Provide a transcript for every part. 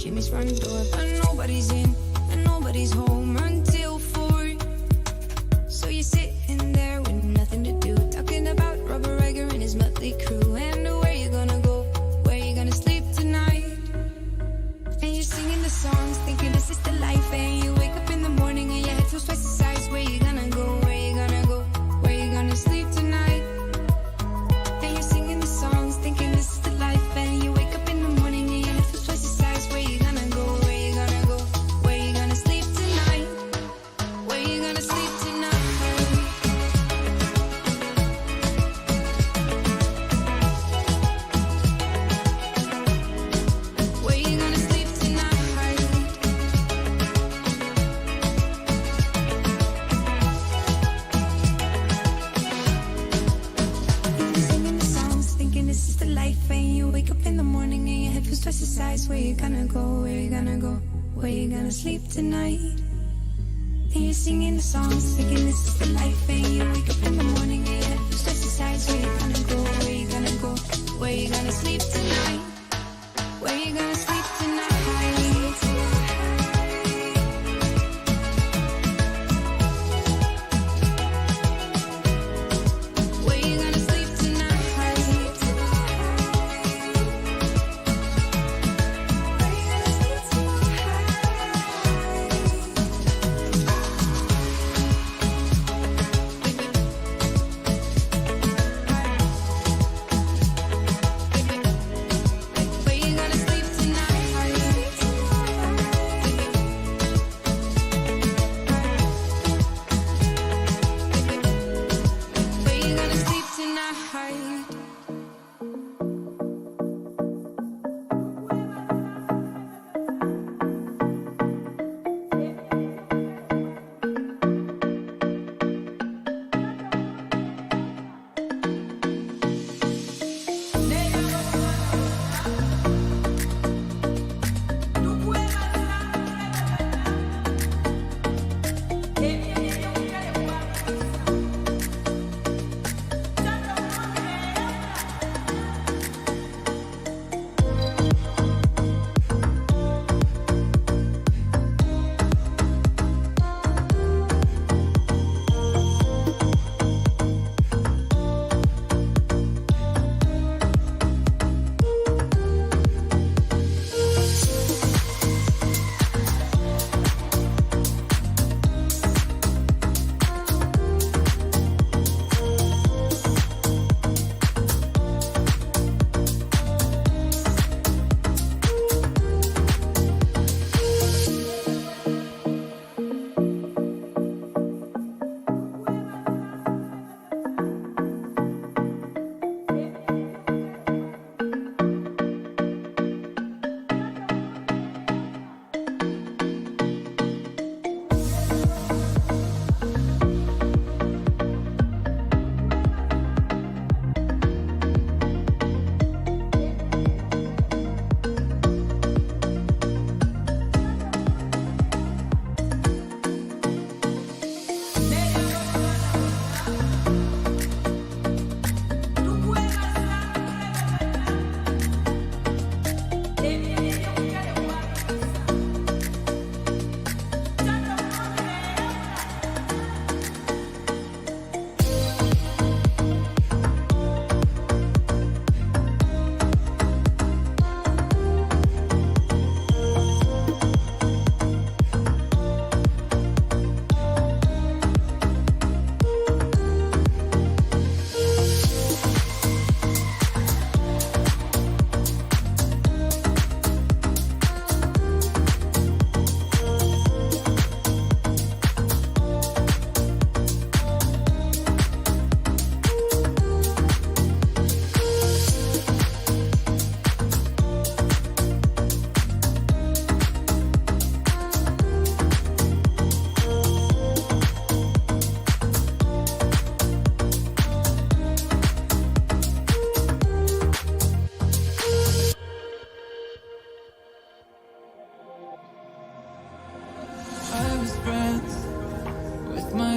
Jimmy's front door, but nobody's in and nobody's home until 4. So you're sitting there with nothing to do, talking about Robert Riger and his motley crew, and where you gonna go, where you gonna sleep tonight. And you're singing the songs, thinking this is the life, and you wake up in the morning and your head feels twice the size. Where you gonna go, where you gonna go, where you gonna sleep tonight. And you're singing the songs, thinking this is the life, and you wake up in the morning and your head feels twice the size. Where you gonna go, where you gonna go, where you gonna sleep tonight, where you gonna sleep tonight. Where you gonna sleep tonight? Singing the songs, thinking this is the life, and you wake up in the morning and your head feels twice the size. Where you gonna go, where you gonna go, where you gonna sleep tonight. And you're singing the songs, thinking this is the life, and you wake up in the morning and your head feels twice the size. Where you gonna go, where you gonna go, where you gonna sleep tonight, where you gonna sleep tonight. Where you gonna sleep tonight? Where you gonna sleep tonight? Where you gonna sleep tonight?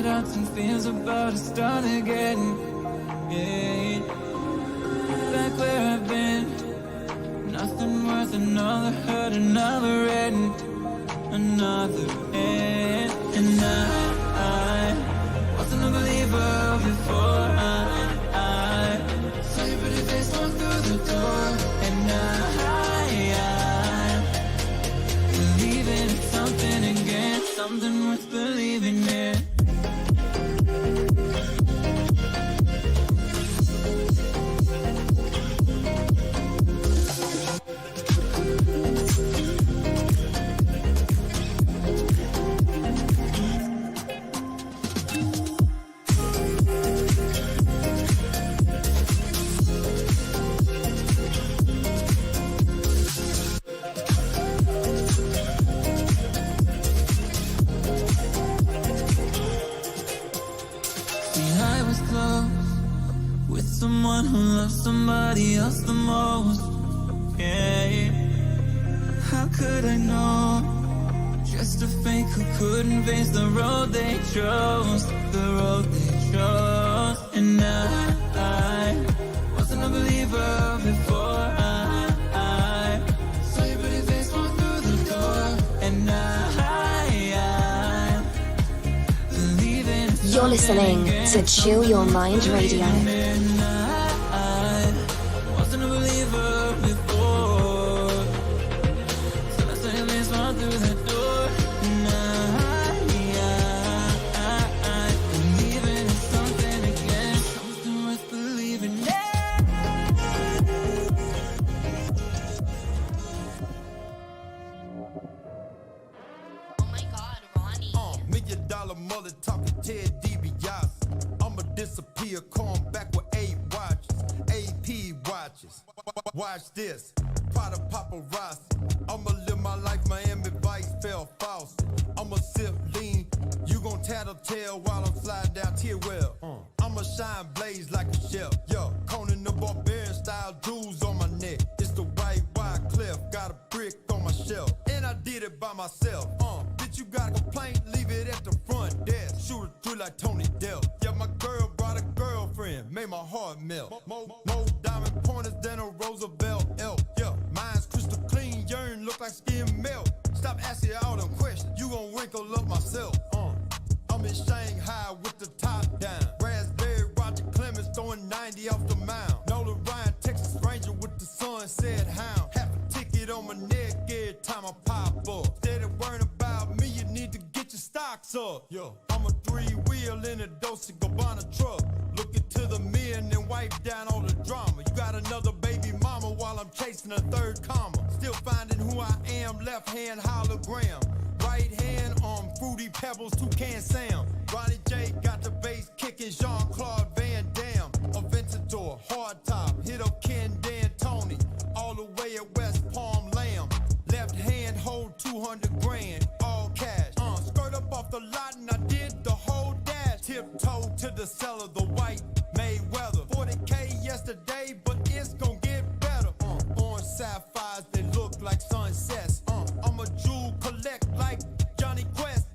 doubts and fears about to start again. Yeah. Back where I've been, nothing worth with another hurt, another end, another end. And I wasn't a believer before I saw your pretty face walk through the door. And I believe in something again, something worth believing in. Someone who loves somebody else the most. Yeah, how could I know? Just a fake who couldn't face the road they chose, the road they chose. And I wasn't a believer before I saw your pretty face walk through the door. And I believe in. You're listening to Chill Your Mind Radio. Watch this, Prada paparazzi. I'ma live my life, Miami Vice fell faucet. I'ma sip lean, you gon' tattletale while I'm sliding down Tearwell. I'ma shine blaze like a chef. Yo, Conan the Barbarian style jewels on my neck. It's the white wide cliff, got a brick on my shelf. And I did it by myself. Bitch, you got a complaint, leave it at the front desk. Shoot it through like Tony Dell. Yeah, my girl brought a girlfriend, made my heart melt. More diamond pointers than a Roosevelt elk. Yeah, mine's crystal clean, urine look like skin melt. Stop asking all them questions, you gon' wrinkle up myself. I'm in Shanghai with the top down. Raspberry Roger Clemens throwing 90 off the mound. Nolan Ryan, Texas Ranger with the sunset hound. Half a ticket on my neck every time I pop up. Steady worrying about me, you need to get your stocks up. Yo, I'm a three-wheel in a Dolce Gabbana truck. Looking to the men and wipe down all the drama. You got another baby mama while I'm chasing a third comma. Still finding who I am, left hand hologram. Right hand on Fruity Pebbles, Toucan Sam. Ronnie J got the bass kicking, Jean-Claude Van Damme. Aventador, hard top, hit up Ken D'Antoni. All the way at West Palm Lamb. Left hand hold 200 grand, all cash. Skirt up off the lot and I did the whole dash. Tiptoe to the cellar, the white Mayweather. 40K yesterday, but it's gon' get better. Orange sapphires, they look like sunsets. I'm a jewel collect like Johnny Quest.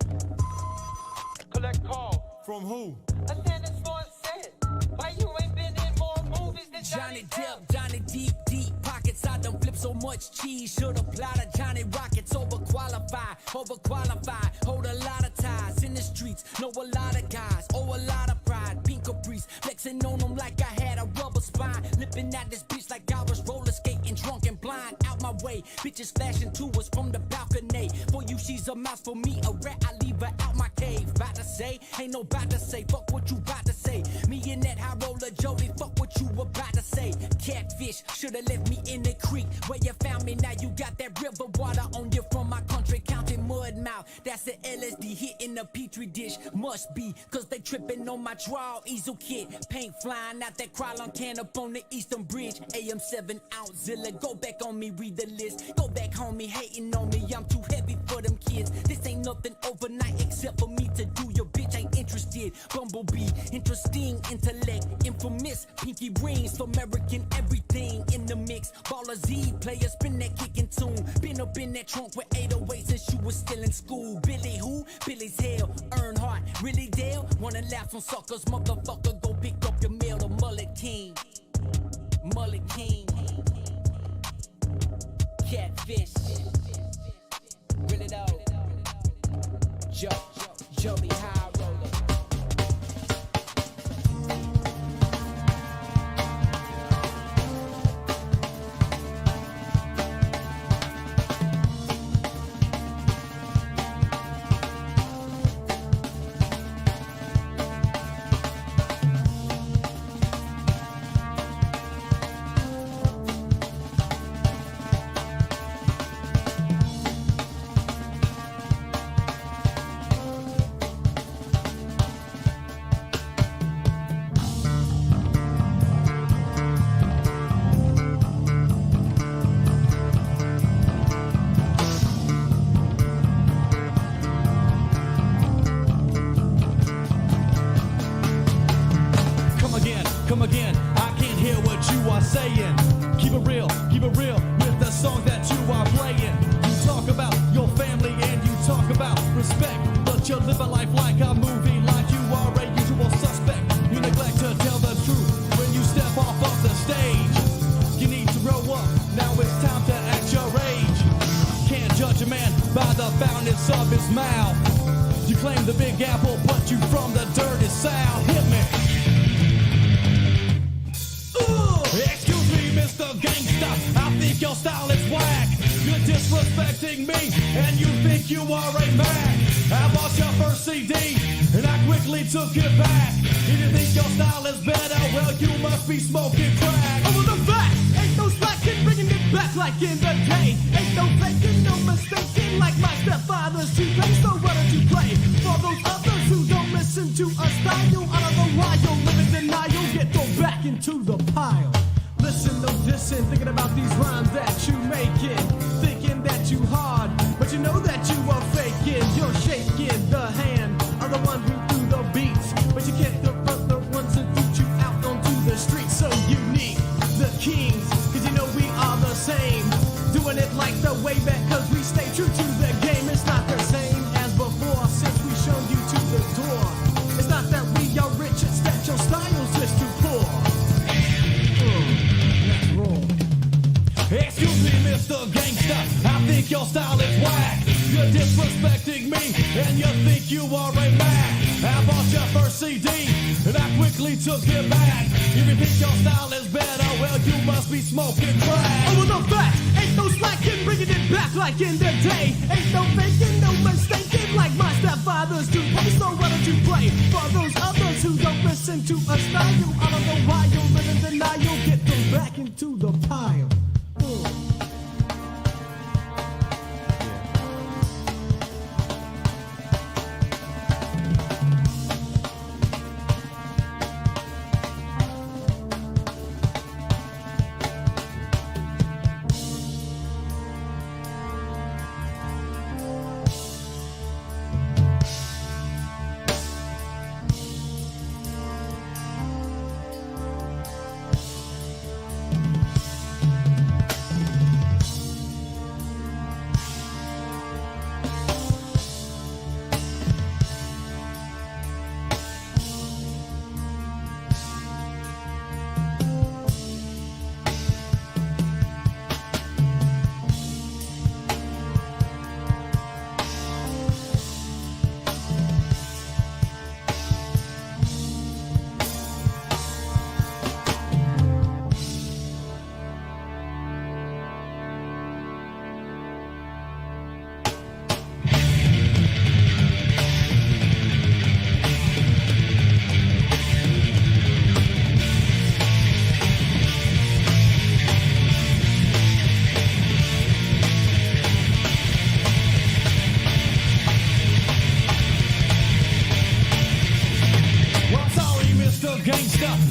Collect call from who? I said it's sunset. Why you ain't been in more movies than Johnny Depp? Johnny deep pockets. I done flip so much cheese. Should apply to Johnny Rockets. Overqualified. Hold a lot of ties in the streets. Know a lot of guys. Oh, a lot of pride. Pink Caprice. Flexing on them like I had a rubber spine. Lipping at this bitch like I was roller skating. Drunk and blind. Out my way. Bitches flashing to us from the balcony. For you, she's a mouse. For me, a rat. I leave her out my cave. About to say. Ain't no about to say. Fuck what you about to say. Me and that high roller Jody. Fuck what you about to say. Catfish. Should've left me in the creek. Where you found me. Now you got that river water on you from my country. Counting mud mouth. That's the LSD hitting the petri dish. Must be. Cause they tripping on my draw. Easel kit. Paint flying out that Krylon can up on the Eastern Bridge. AM 7 ounce Zilla. Go back on me. Read the list. Go back homie. Hating on me. I'm too heavy for them kids. This ain't nothing overnight except for me to do. Your bitch ain't interested. Bumblebee. Interesting intellect. Infamous. Pinky rings. American everything in the mix. Baller Z. Player spin that kicking tune. Been up in that trunk with 808 since you was still in school. Billy who? Billy's hell. Earnhardt. Really Dale? Wanna laugh on suckers. Motherfucker go pick up your mail. The Mullet King. Mullet King. catfish. Really though. Joey High Roller. Come again, I can't hear what you are saying. Keep it real with the song that you are playing. You talk about your family and you talk about respect, but you live a life like a movie, like you are a usual suspect. You neglect to tell the truth when you step off of the stage. You need to grow up, now it's time to act your age. Can't judge a man by the foulness of his mouth. You claim the Big Apple, but you from the dirty South. Hit me. Excuse me, Mr. Gangsta, I think your style is whack. You're disrespecting me, and you think you are a Mac. I bought your first CD, and I quickly took it back. If you think your style is better, well, you must be smoking crack. Over the back, ain't no slacking, bringing it back like in the day. Ain't no faking, no mistaking, like my stepfather's toupee. So why don't you play for those others who don't listen to a style? Out of the wild, live in denial, get thrown back into the pile. Listen, no dissing, thinking about these rhymes that you making, thinking that you hard, but you know that you are faking. You're shaking the hand of the one who threw the beats, but you can't confront the ones that put you out onto the streets. So you need the kings, cause you know we are the same, doing it like the way back, cause we stay true to the game. It's not the same as before, since we shown you to the door. It's not that we are rich, it's that your style's just too poor. Excuse me, Mr. Gangsta, I think your style is whack. You're disrespecting me, and you think you are a Mac. I bought your first CD, and I quickly took it back. If you think your style is better, well, you must be smoking crack. Over the back, ain't no slacking, bringing it back like in the day. Ain't no faking, no mistaking, like my stepfathers do. So why don't you play for those others who don't listen to a style? I don't know why you live in denial, get them back into the pile.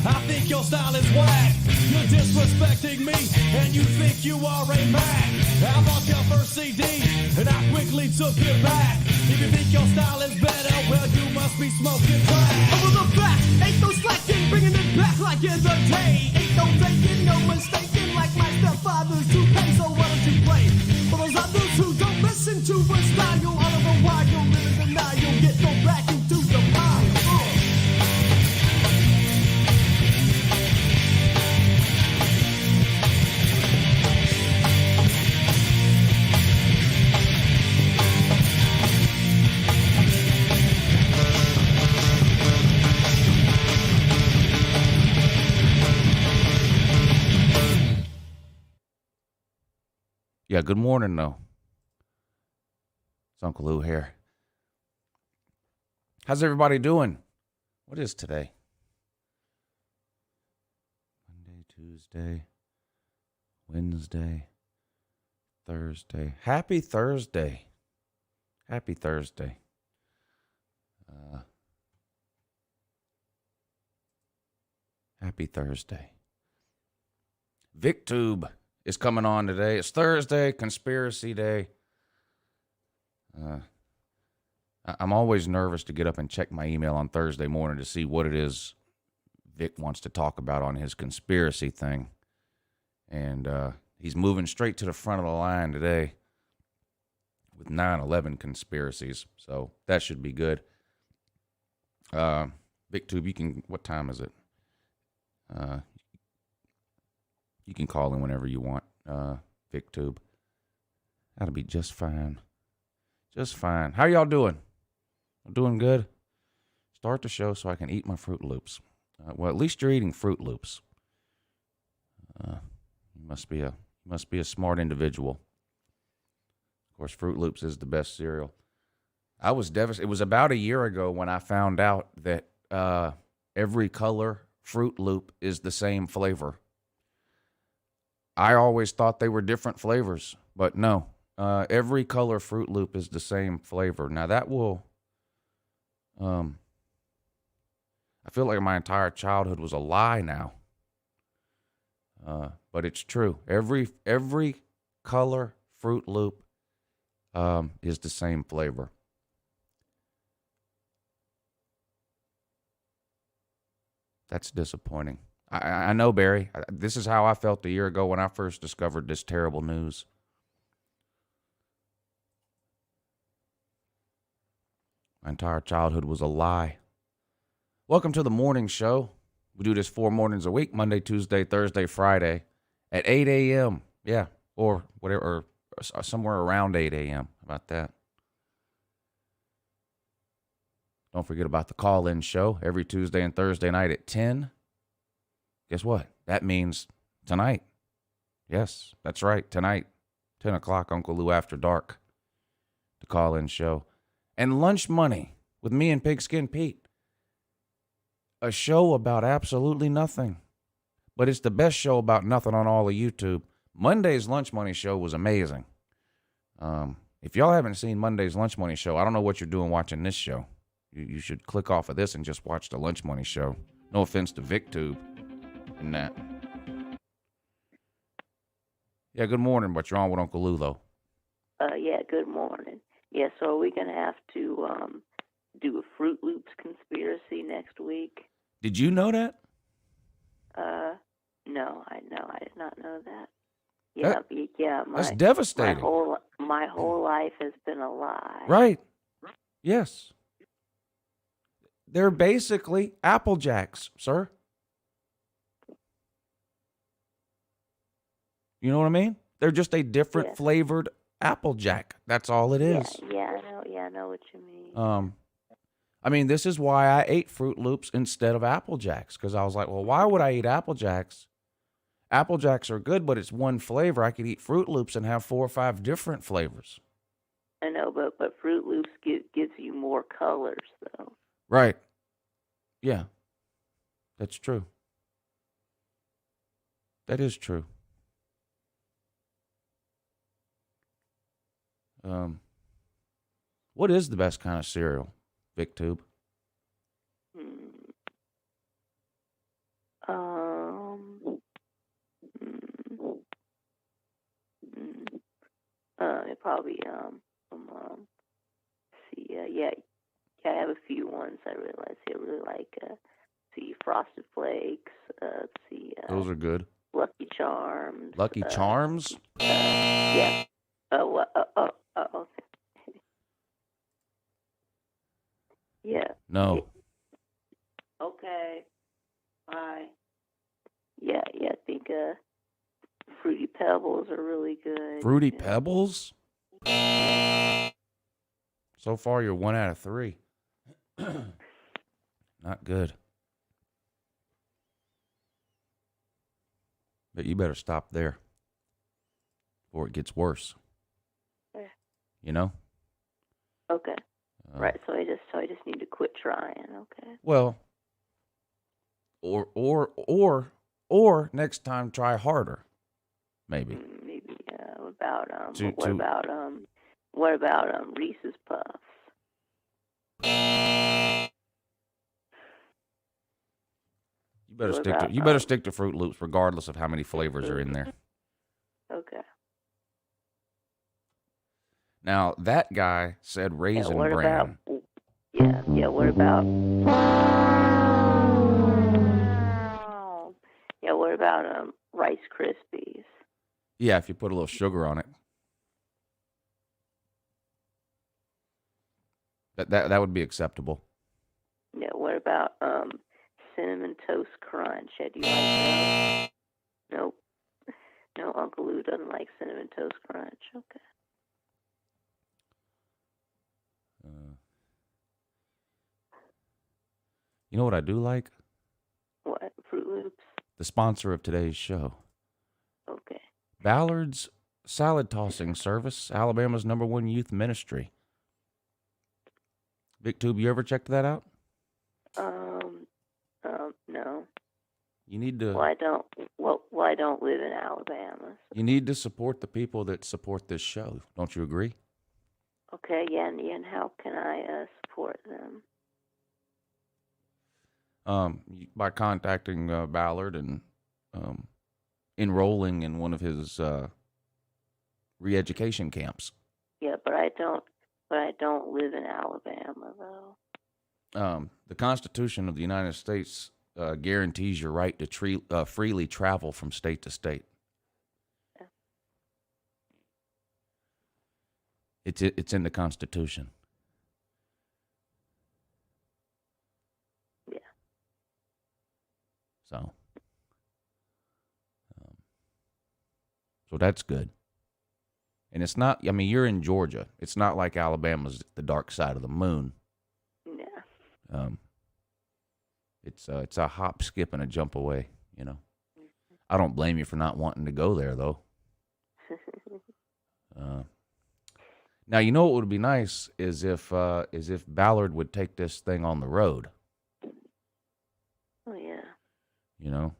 I think your style is whack. You're disrespecting me, and you think you are a Mac. I bought your first CD, and I quickly took it back. If you think your style is better, well, you must be smoking crack. Over the back, ain't no slacking, bringing it back like in the day. Ain't no faking, no mistaking, like my stepfathers do pay. So why don't you play for those others who don't listen to a style? Out of the wild, you'll live in denial, get thrown back into the pile. Yeah, good morning, though. It's Uncle Lou here. How's everybody doing? What is today? Monday, Tuesday, Wednesday, Thursday. Happy Thursday. Happy Thursday. Happy Thursday. VikTube is coming on today. It's Thursday, Conspiracy Day. I'm always nervous to get up and check my email on Thursday morning to see what it is Vic wants to talk about on his conspiracy thing. And he's moving straight to the front of the line today with 9/11 conspiracies. So that should be good. VikTube, you can, what time is it? You can call in whenever you want, VikTube. That'll be just fine. Just fine. How y'all doing? I'm doing good. Start the show so I can eat my Fruit Loops. Well, at least you're eating Fruit Loops. You must be a smart individual. Of course, Fruit Loops is the best cereal. I was devastated. It was about a year ago when I found out that every color Fruit Loop is the same flavor. I always thought they were different flavors, but no. Every color Fruit Loop is the same flavor. Now that will, I feel like my entire childhood was a lie now. But it's true. Every color Fruit Loop is the same flavor. That's disappointing. I know, Barry. This is how I felt a year ago when I first discovered this terrible news. My entire childhood was a lie. Welcome to the morning show. We do this 4 mornings a week, Monday, Tuesday, Thursday, Friday, at 8 a.m. Yeah, or whatever, or somewhere around 8 a.m. How about that? Don't forget about the call-in show every Tuesday and Thursday night at 10. Guess what? That means tonight. Yes, that's right, tonight, 10 o'clock, Uncle Lou After Dark, the call-in show. And Lunch Money with me and Pigskin Pete. A show about absolutely nothing. But it's the best show about nothing on all of YouTube. Monday's Lunch Money show was amazing. If y'all haven't seen Monday's Lunch Money show, I don't know what you're doing watching this show. You should click off of this and just watch the Lunch Money show. No offense to VikTube and that. Yeah, good morning, but you're on with Uncle Lou, though. Yeah, good morning. Yeah, so are we going to have to do a Fruit Loops conspiracy next week? Did you know that? No, I did not know that. Yeah, That's devastating. My whole life has been a lie. Right. Yes. They're basically Apple Jacks, sir. You know what I mean? They're just a different flavored Apple Jack. That's all it is. Yeah, I know what you mean. I mean, this is why I ate Fruit Loops instead of Apple Jacks, because I was like, well, why would I eat Apple Jacks? Apple Jacks are good, but it's one flavor. I could eat Fruit Loops and have 4 or 5 different flavors. I know, but Fruit Loops gives you more colors, though. Right. Yeah. That's true. That is true. What is the best kind of cereal, VikTube? Probably I have a few ones I really like. I really like Frosted Flakes. Those are good. Lucky Charms. Lucky Charms? Yeah. Oh. Yeah. No. Okay. Bye. Yeah. I think Fruity Pebbles are really good. Fruity Pebbles? So far, you're 1 out of 3. Not good. But you better stop there before it gets worse. Yeah. You know? Okay. Right. So I just need to quit trying. Okay. Well, or next time try harder. Maybe. Maybe. What about Reese's Puffs? You better stick to Fruit Loops regardless of how many flavors are in there. Okay. Now, that guy said Raisin Bran. What about Rice Krispies? Yeah, if you put a little sugar on it. That would be acceptable. Yeah, what about Cinnamon Toast Crunch? Do you like those? Nope. No, Uncle Lou doesn't like Cinnamon Toast Crunch. Okay. You know what I do like? What? Fruit Loops? The sponsor of today's show. Okay. Ballard's Salad Tossing Service, Alabama's #1 youth ministry. VikTube, you ever checked that out? No. You need to. Well, I don't live in Alabama. So. You need to support the people that support this show. Don't you agree? Okay, yeah, and how can I support them? By contacting Ballard and enrolling in one of his re-education camps. Yeah, but I don't live in Alabama though. The Constitution of the United States guarantees your right to freely travel from state to state. Yeah. It's in the Constitution. Yeah. So that's good. And it's not, I mean, you're in Georgia. It's not like Alabama's the dark side of the moon. Yeah. It's a hop, skip, and a jump away, you know. I don't blame you for not wanting to go there, though. Now, you know what would be nice is if Ballard would take this thing on the road. Oh, yeah. You know?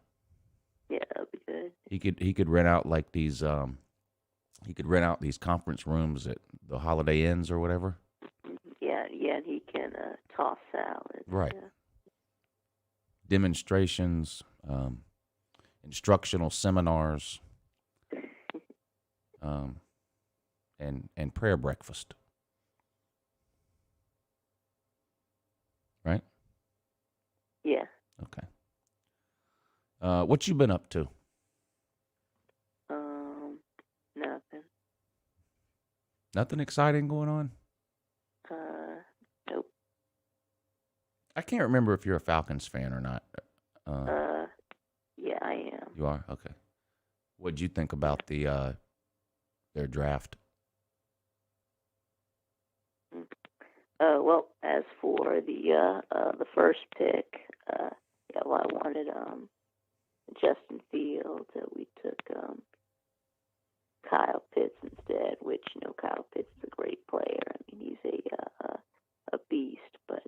Yeah, that'd be good. He could rent out like these conference rooms at the Holiday Inns or whatever. Yeah, he can toss salad. Right. Yeah. Demonstrations, instructional seminars, and prayer breakfast. Right? Yeah. Okay. What you been up to? Nothing. Nothing exciting going on? Nope. I can't remember if you're a Falcons fan or not. Yeah, I am. You are? Okay. What'd you think about their draft? Well, as for the first pick, I wanted Justin Fields. We took Kyle Pitts instead, which Kyle Pitts is a great player. I mean, he's a beast, but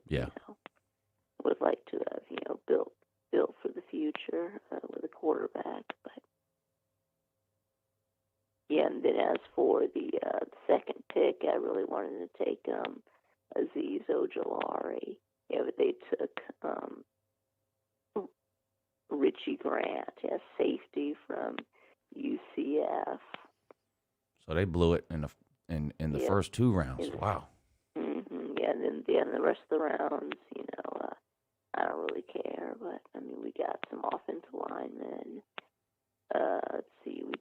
would like to have built for the future with a quarterback. But yeah, and then as for the second pick, I really wanted to take Azeez Ojulari. Yeah, but they took Richie Grant as safety from UCF. So they blew it in the first two rounds. Wow. Mm-hmm. Yeah, and then the rest of the rounds, I don't really care. But I mean, we got some offensive linemen. Let's see, we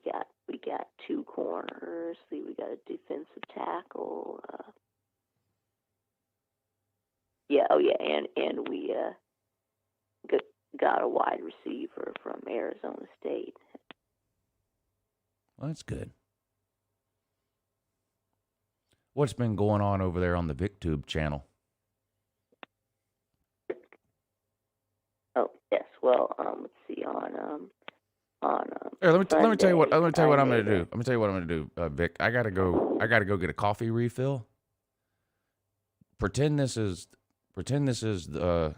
got two corners. We got a defensive tackle. And we got a wide receiver from Arizona State. Well, that's good. What's been going on over there on the VikTube channel? Oh, yes. Well, let's see. On Here, let me tell you what. Let me tell you what I'm Sunday, gonna do. Let me tell you what I'm gonna do, Vic. I gotta go get a coffee refill. Pretend this is the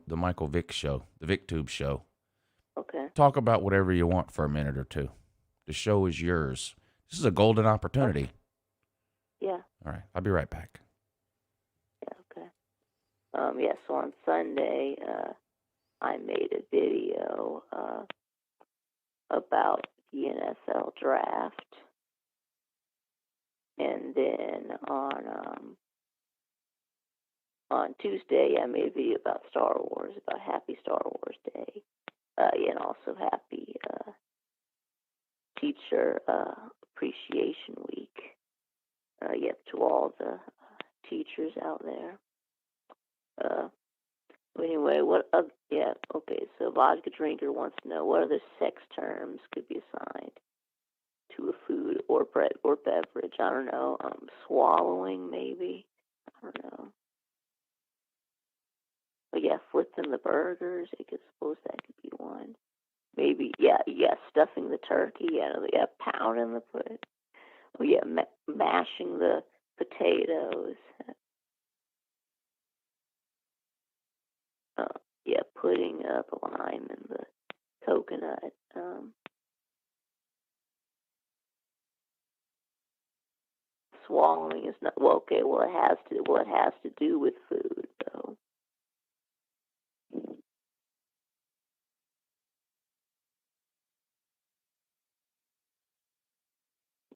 Michael Vick show, the VikTube show. Okay. Talk about whatever you want for a minute or two. The show is yours. This is a golden opportunity. Yeah. All right, I'll be right back. Yeah. Okay. Yeah. So on Sunday, I made a video about the NFL draft, and then on Tuesday, I made a video about Star Wars, about Happy Star Wars Day, and also Happy Teacher Appreciation Week. Yep, to all the teachers out there. Anyway, yeah, okay, so Vodka Drinker wants to know what other sex terms could be assigned to a food or beverage. I don't know, swallowing maybe. I don't know. But yeah, flipping the burgers, I suppose that could be one. Maybe, yeah, stuffing the turkey, yeah, pounding the foot. Oh yeah, mashing the potatoes. Yeah, putting the lime in the coconut. Swallowing is not okay. Well, it has to do with food, though.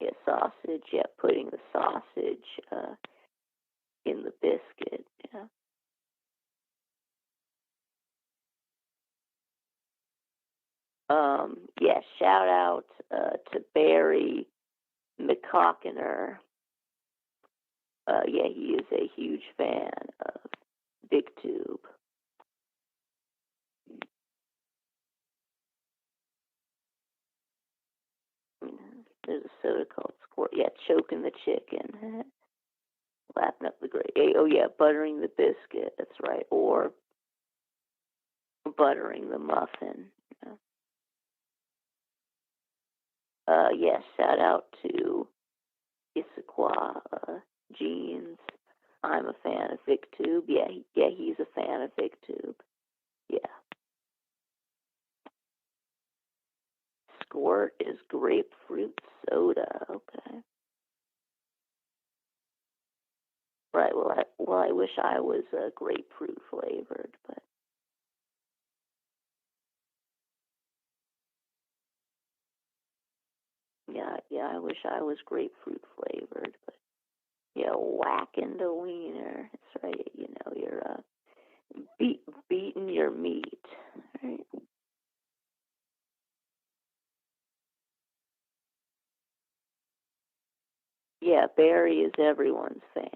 Yeah, sausage. Yeah, putting the sausage in the biscuit. Yeah. Yeah, shout out to Barry McCockiner. Yeah, he is a huge fan of VikTube. There's a soda called Squirt. Yeah, choking the chicken. Lapping up the gravy. Oh, yeah, buttering the biscuit. That's right. Or buttering the muffin. Yeah, shout out to Issaquah Jeans. I'm a fan of VikTube. Yeah, he's a fan of VikTube. Yeah. Squirt is grapefruit soda. Okay. Right. Well, I wish I was grapefruit flavored, but. Yeah, I wish I was grapefruit flavored, but yeah, whacking the wiener. That's right. You're beating your meat. Right? Yeah, Barry is everyone's fan.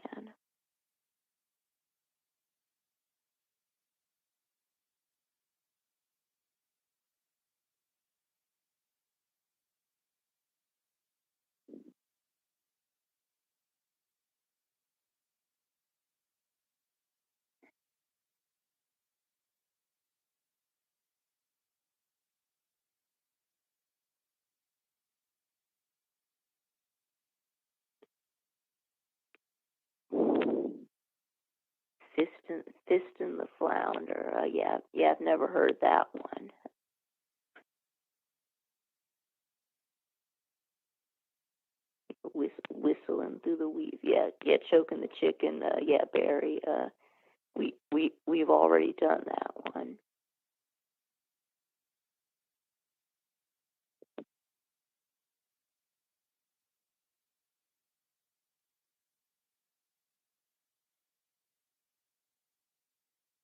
Fistin' the Flounder. Yeah, I've never heard that one. Whistling through the weeds. Yeah, choking the chicken. Yeah, Barry. We've already done that one.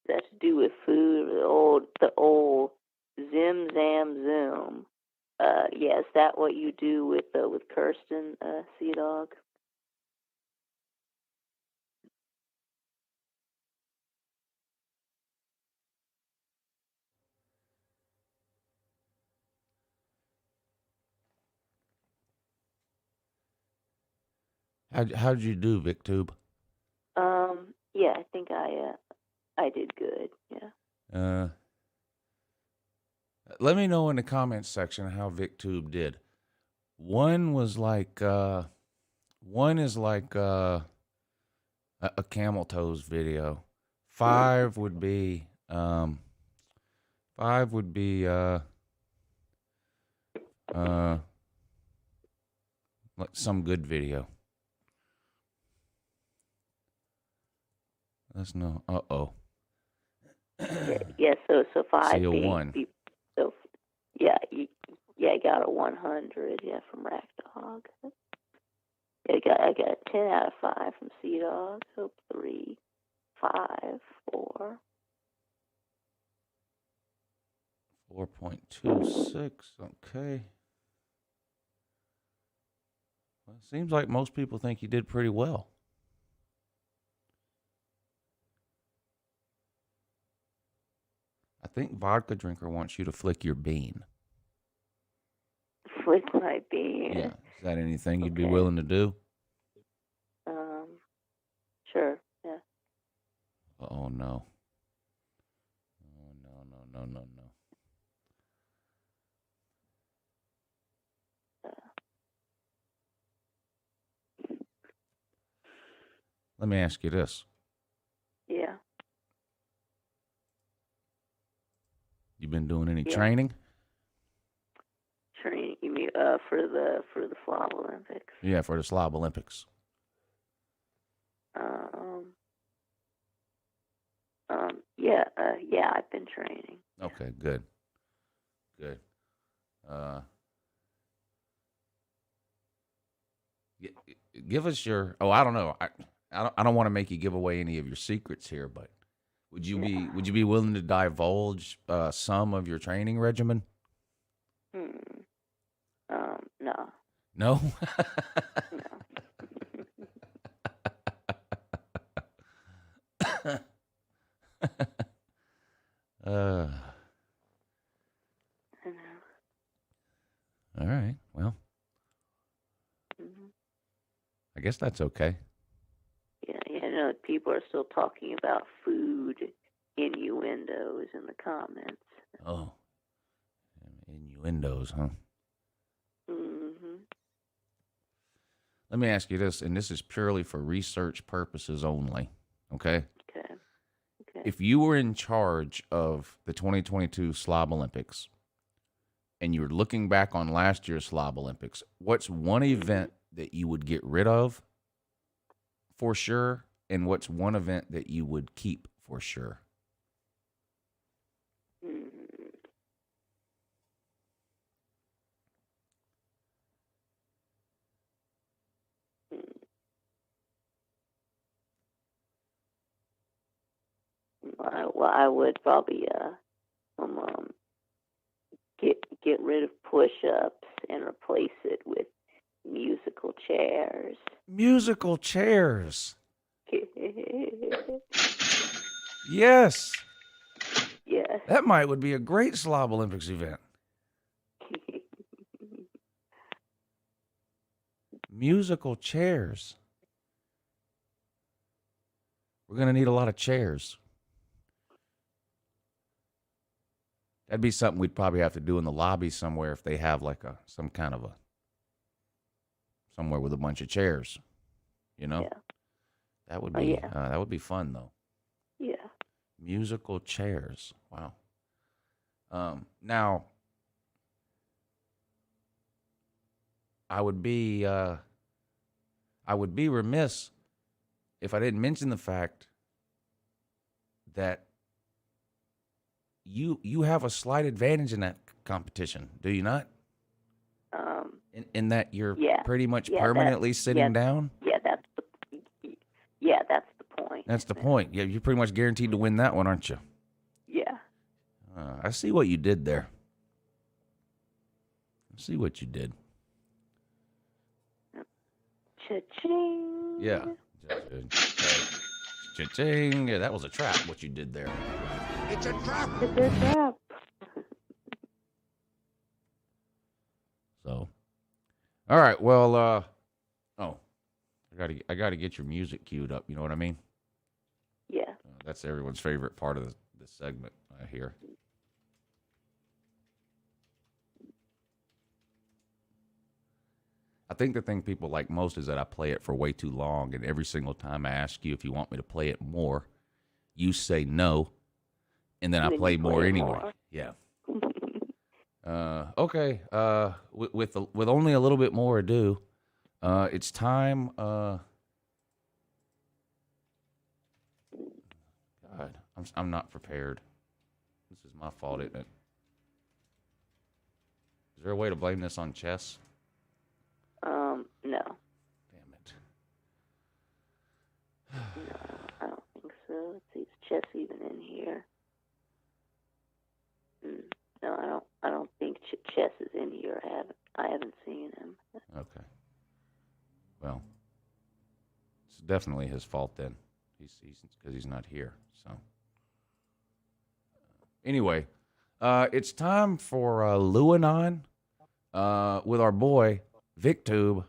That to do with food. The old Zim Zam Zoom. Yeah, is that what you do with Kirsten, Sea Dog? How'd you do, VikTube? Yeah, I think I did good. Yeah. Let me know in the comments section how VikTube did. One was like, one is like a camel toes video. Five would be like some good video. That's no. Yeah. So five. See a one. So yeah, I got a 100. Yeah, from Rackdog. I got 10 out of 5 from Sea Dog. So 3, 5, 4. 4.26. Okay. Well, it seems like most people think you did pretty well. I think Vodka Drinker wants you to flick your bean. Flick my bean. Yeah. Is that anything you'd be willing to do? Sure. Yeah. Oh, no. Oh, no. Let me ask you this. Yeah. You been doing any training? Training? You mean for the Slob Olympics? Yeah, for the Slob Olympics. Yeah, I've been training. Okay, good. Give us your. Oh, I don't know. I don't want to make you give away any of your secrets here, but would you be willing to divulge some of your training regimen? No. No. I know. All right. Well, I guess that's okay. Yeah, no, people are still talking about food innuendos in the comments. Oh, innuendos, huh? Let me ask you this, and this is purely for research purposes only, okay? Okay. If you were in charge of the 2022 Slob Olympics, and you're looking back on last year's Slob Olympics, what's one event that you would get rid of for sure, and what's one event that you would keep for sure? I would probably get rid of push-ups and replace it with musical chairs. Musical chairs. Yes. Yes. That would be a great Slob Olympics event. Musical chairs. We're going to need a lot of chairs. That'd be something we'd probably have to do in the lobby somewhere if they have like somewhere with a bunch of chairs, you know? Yeah. That would be that would be fun though. Yeah. Musical chairs. Wow. Now I would be remiss if I didn't mention the fact that you have a slight advantage in that competition, do you not? In that you're pretty much permanently sitting down? Yeah, that's the point. That's the point. Yeah, you're pretty much guaranteed to win that one, aren't you? Yeah. I see what you did there. I see what you did. Cha-ching. Yeah. Cha-ching. Yeah, that was a trap, what you did there. It's a trap. It's a trap. So, all right. Well, I gotta get your music queued up. You know what I mean? Yeah. That's everyone's favorite part of the segment here. I think the thing people like most is that I play it for way too long, and every single time I ask you if you want me to play it more, you say no, and then I play more anyway. More. Yeah. Okay. With only a little bit more ado, it's time. God, I'm not prepared. This is my fault, isn't it? Is there a way to blame this on chess? No. Damn it. No, I don't think so. Let's see, is chess even in here? No, I don't think chess is in here. I haven't seen him. Okay. Well, it's definitely his fault then. He's because he's not here. So anyway, it's time for LouAnon with our boy VikTube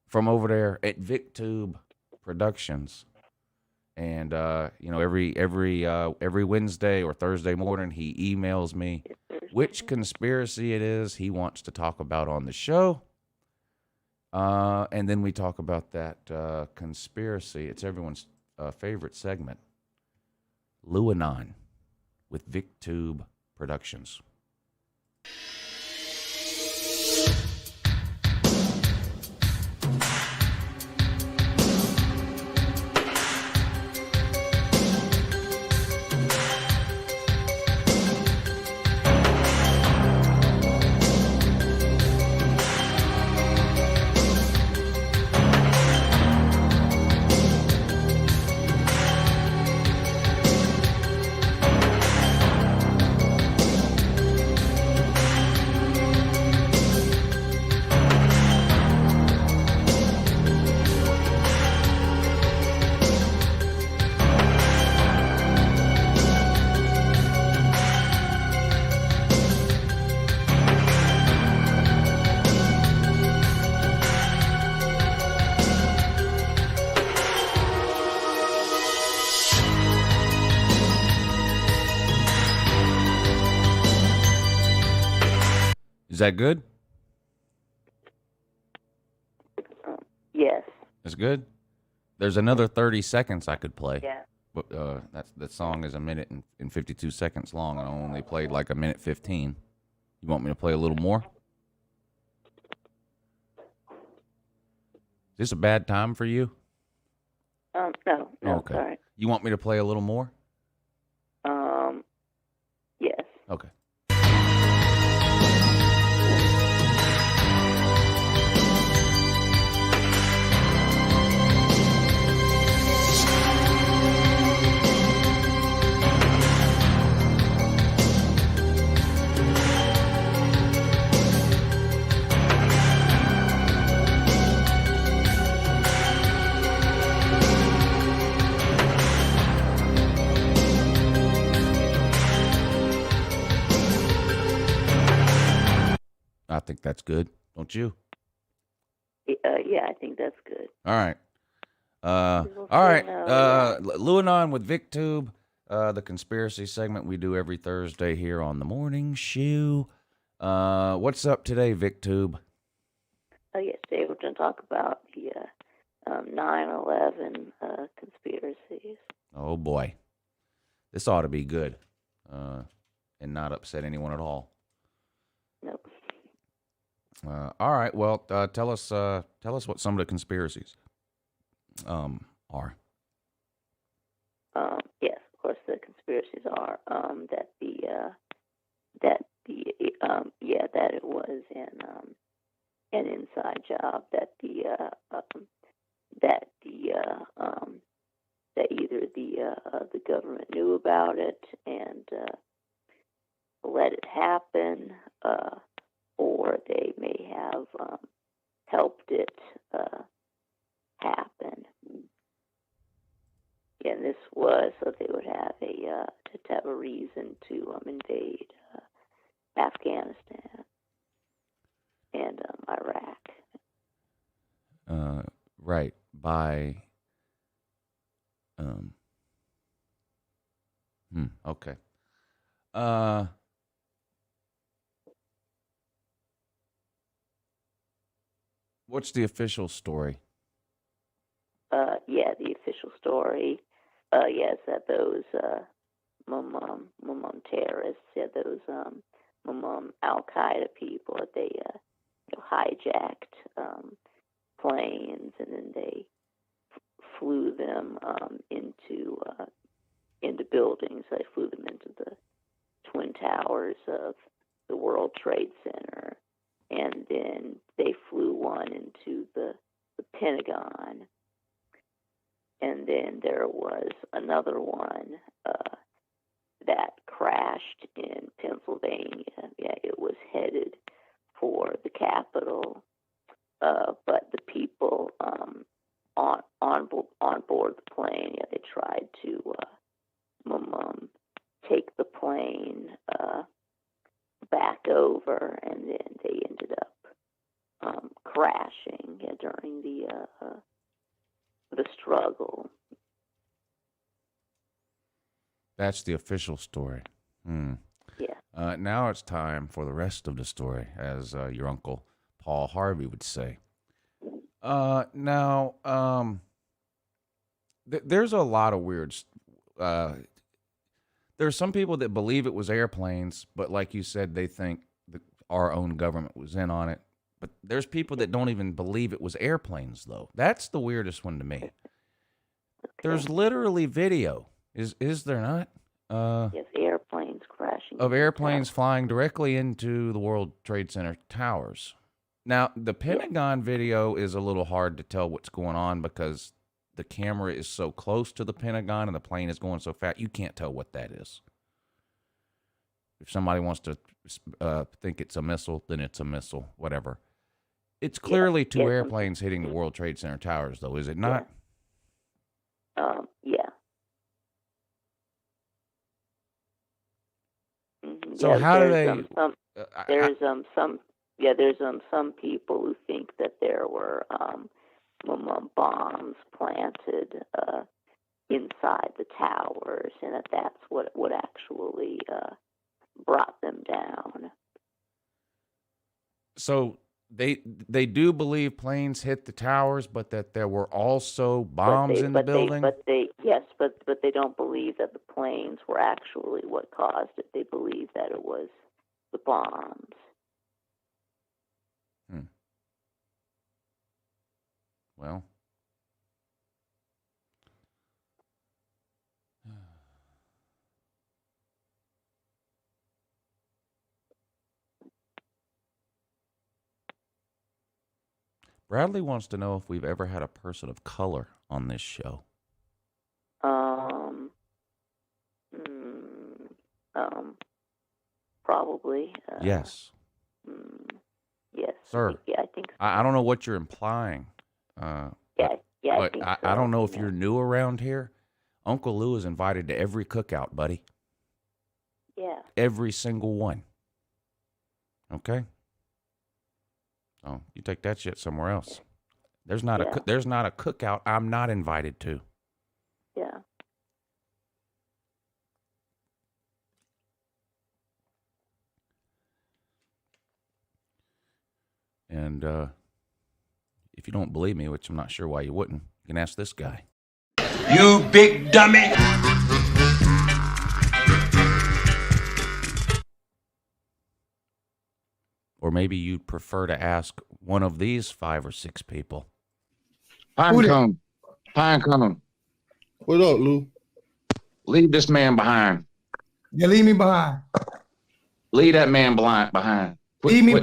from over there at VikTube Productions. And every Wednesday or Thursday morning, he emails me which conspiracy it is he wants to talk about on the show. And then we talk about that conspiracy. It's everyone's favorite segment, LouAnon with VikTube Productions. Is that good? Yes. That's good? There's another 30 seconds I could play. Yeah. But that song is a minute and 52 seconds long, and I only played like a minute 15. You want me to play a little more? Is this a bad time for you? No, okay. Sorry. You want me to play a little more? Yes. Okay. I think that's good, don't you? Yeah, I think that's good. All right. LouAnon with VikTube, the conspiracy segment we do every Thursday here on the morning show. What's up today, VikTube? Yes, today we're going to talk about the 9/11 conspiracies. Oh boy, this ought to be good, and not upset anyone at all. Nope. All right. Well, tell us what some of the conspiracies are. Yes, of course, the conspiracies are that it was an inside job, that either the government knew about it and let it happen, or they may have helped it happen. And this was so they would have a reason to invade Afghanistan and Iraq. Right. By okay. What's the official story? Yeah, the official story, is that those terrorists, those Al Qaeda people, they hijacked planes, and then they flew them into buildings. They flew them into the Twin Towers of the World Trade Center, and then they flew one into the Pentagon. And then there was another one that crashed in Pennsylvania. Yeah, it was headed for the Capitol, but the people on board the plane, they tried to take the plane back over, and then they ended up crashing during the struggle. That's the official story. Yeah. Now it's time for the rest of the story, as your uncle Paul Harvey would say. There's a lot of weird. There's some people that believe it was airplanes, but like you said, they think our own government was in on it. But there's people that don't even believe it was airplanes, though. That's the weirdest one to me. There's literally video. Is there not? Yes, airplanes crashing. Of airplanes flying directly into the World Trade Center towers. Now, the Pentagon video is a little hard to tell what's going on because the camera is so close to the Pentagon and the plane is going so fast, you can't tell what that is. If somebody wants to think it's a missile, then it's a missile, whatever. It's clearly two airplanes hitting the World Trade Center towers, though, is it not? Yeah. So how do they? There's some people who think that there were bombs planted inside the towers, and that's what actually brought them down. So they do believe planes hit the towers, but that there were also bombs in the building? But they don't believe that the planes were actually what caused it. They believe that it was the bombs. Well, Bradley wants to know if we've ever had a person of color on this show. Probably. Yes. Yes. Sir. I think so. I don't know what you're implying. I But think I don't know if you're new around here. Uncle Lou is invited to every cookout, buddy. Yeah. Every single one. Okay? Oh, you take that shit somewhere else. There's not a cookout I'm not invited to. Yeah. And if you don't believe me, which I'm not sure why you wouldn't, you can ask this guy. You big dummy! Or maybe you'd prefer to ask one of these 5 or 6 people. Pinecone. What up, Lou? Leave this man behind. Yeah, leave me behind. Leave that man behind. Leave me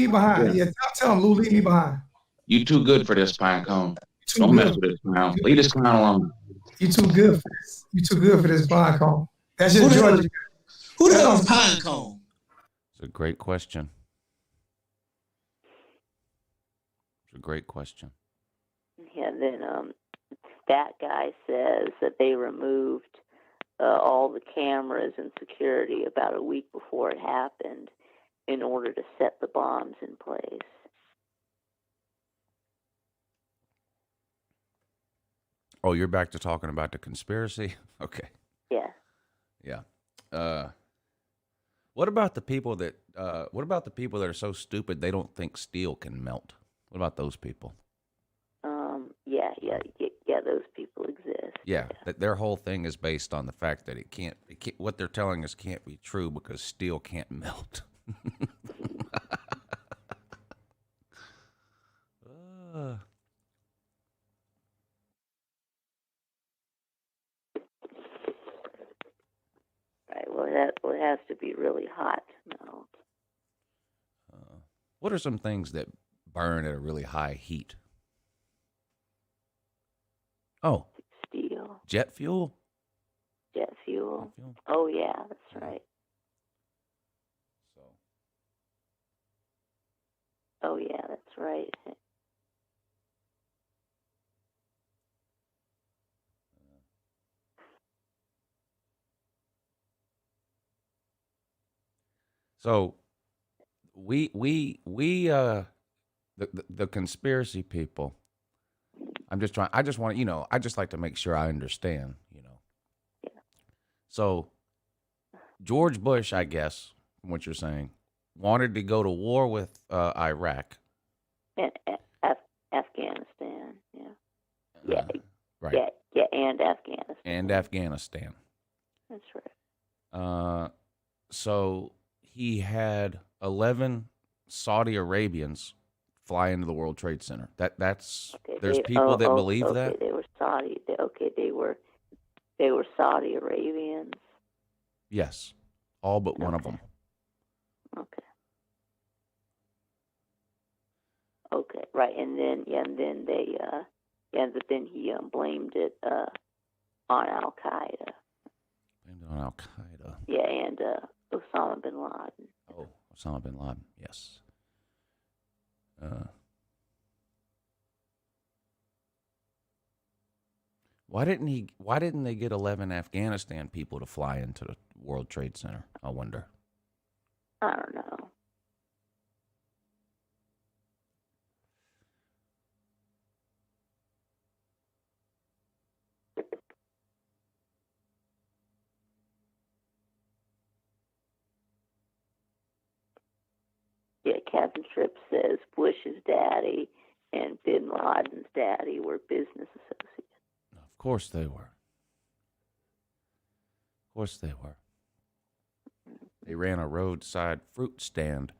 behind. Yeah, tell him, Lou, leave me behind. You too good for this, Pinecone. Don't mess with this clown. Leave this clown alone. You too good for this. You too good for this Pinecone. That's just Georgia. Who the hell is Pinecone? It's a great question. It's a great question. Yeah, then that guy says that they removed all the cameras and security about a week before it happened in order to set the bombs in place. Oh, you're back to talking about the conspiracy? Okay. Yeah. Yeah. What about the people that are so stupid they don't think steel can melt? What about those people? Yeah, those people exist. Yeah, their whole thing is based on the fact that it can't. What they're telling us can't be true because steel can't melt. Right. Well, it has to be really hot to melt. What are some things that burn at a really high heat? Oh, Steel. jet fuel. Jet fuel. Jet fuel? Oh yeah, that's right. So. Oh yeah, that's right. So the conspiracy people. I just want, I just like to make sure I understand, Yeah. So George Bush, I guess, from what you're saying, wanted to go to war with Iraq. And Afghanistan, yeah. Right. Yeah, and Afghanistan. And Afghanistan. That's right. So he had 11 Saudi Arabians fly into the World Trade Center. There's people that believe that. They were Saudi. They were Saudi Arabians. Yes, all but one of them. Okay. Okay, right, and then but then he blamed it on Al Qaeda. Blamed it on Al Qaeda. Yeah, and Osama bin Laden. Oh, Osama bin Laden. Yes. Why didn't they get 11 Afghanistan people to fly into the World Trade Center? I wonder. I don't know. Yeah, Captain Tripp says Bush's daddy and bin Laden's daddy were business associates. Of course they were. Of course they were. They ran a roadside fruit stand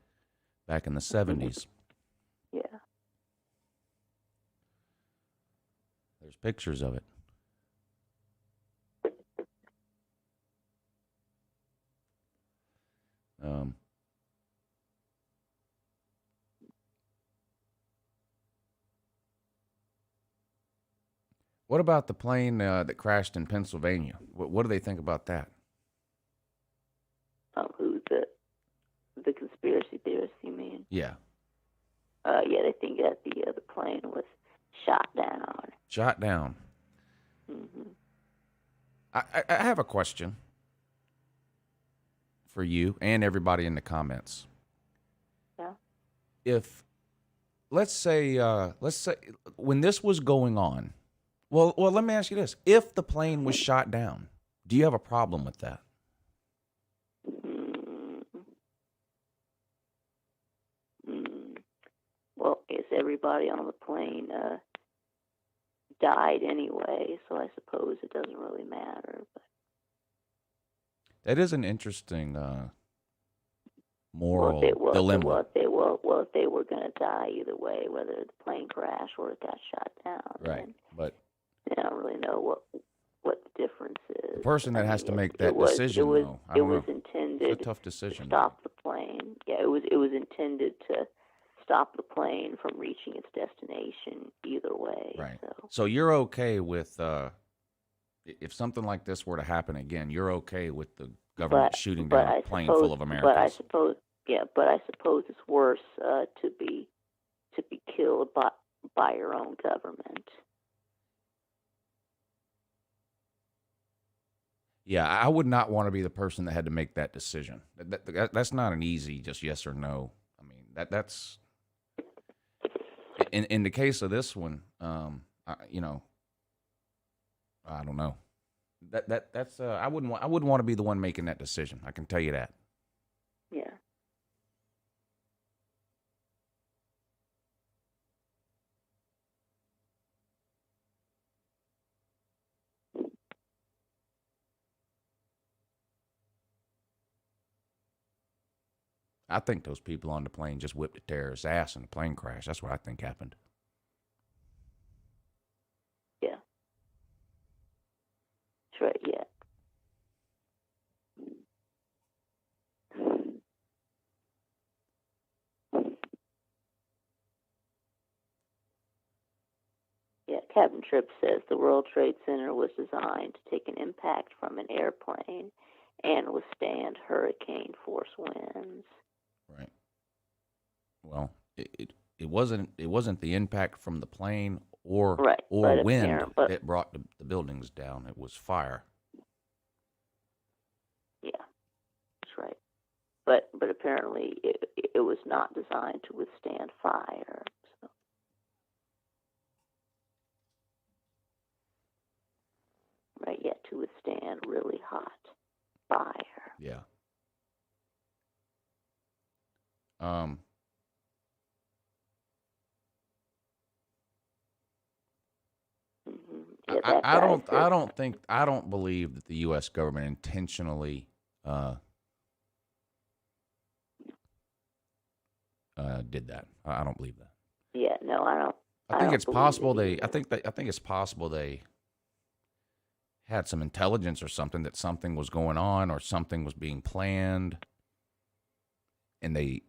back in the 70s. Yeah. There's pictures of it. What about the plane that crashed in Pennsylvania? What do they think about that? Who's the conspiracy theorists, you mean? Yeah. Yeah, they think that the plane was shot down. Shot down. Mm-hmm. I have a question for you and everybody in the comments. Yeah. If let's say when this was going on, well, let me ask you this: if the plane was shot down, do you have a problem with that? Well, I guess everybody on the plane died anyway, so I suppose it doesn't really matter. But that is an interesting moral dilemma. If they were going to die either way, whether the plane crashed or it got shot down, right? But I don't really know what the difference is. The person that has to make that decision, though, I don't know. Intended it's a tough decision. To stop the plane. Yeah, it was intended to stop the plane from reaching its destination either way. Right. So you're okay with if something like this were to happen again, you're okay with the government shooting down a plane full of Americans? But I suppose it's worse to be killed by your own government. Yeah, I would not want to be the person that had to make that decision. That's not an easy just yes or no. I mean, that's in the case of this one, I don't know. That's I wouldn't want to be the one making that decision. I can tell you that. Yeah. I think those people on the plane just whipped a terrorist's ass in the plane crash. That's what I think happened. Yeah. That's right, yeah. Yeah, Captain Tripp says the World Trade Center was designed to take an impact from an airplane and withstand hurricane force winds. Right. Well, it wasn't the impact from the plane or wind that brought the buildings down. It was fire. Yeah, that's right. But apparently it was not designed to withstand fire. So. Right, yeah, to withstand really hot fire. Yeah. Yeah, I don't believe that the U.S. government intentionally did that. I don't believe that. Yeah, no, I don't. I think it's possible I think it's possible they had some intelligence or something that something was going on or something was being planned, and they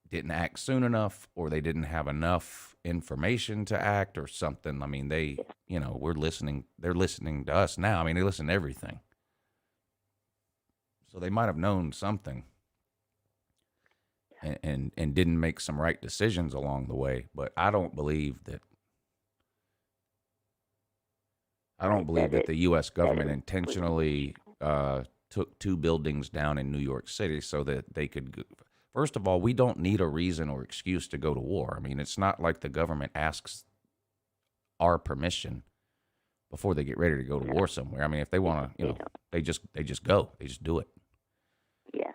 didn't act soon enough, or they didn't have enough information to act or something. I mean, we're listening. They're listening to us now. I mean, they listen to everything. So they might have known something and didn't make some right decisions along the way. But I don't believe that. I don't believe that the U.S. government intentionally took 2 buildings down in New York City so that they could. First of all, we don't need a reason or excuse to go to war. I mean, it's not like the government asks our permission before they get ready to go to war somewhere. I mean, if they want to, they just go. They just do it. Yeah.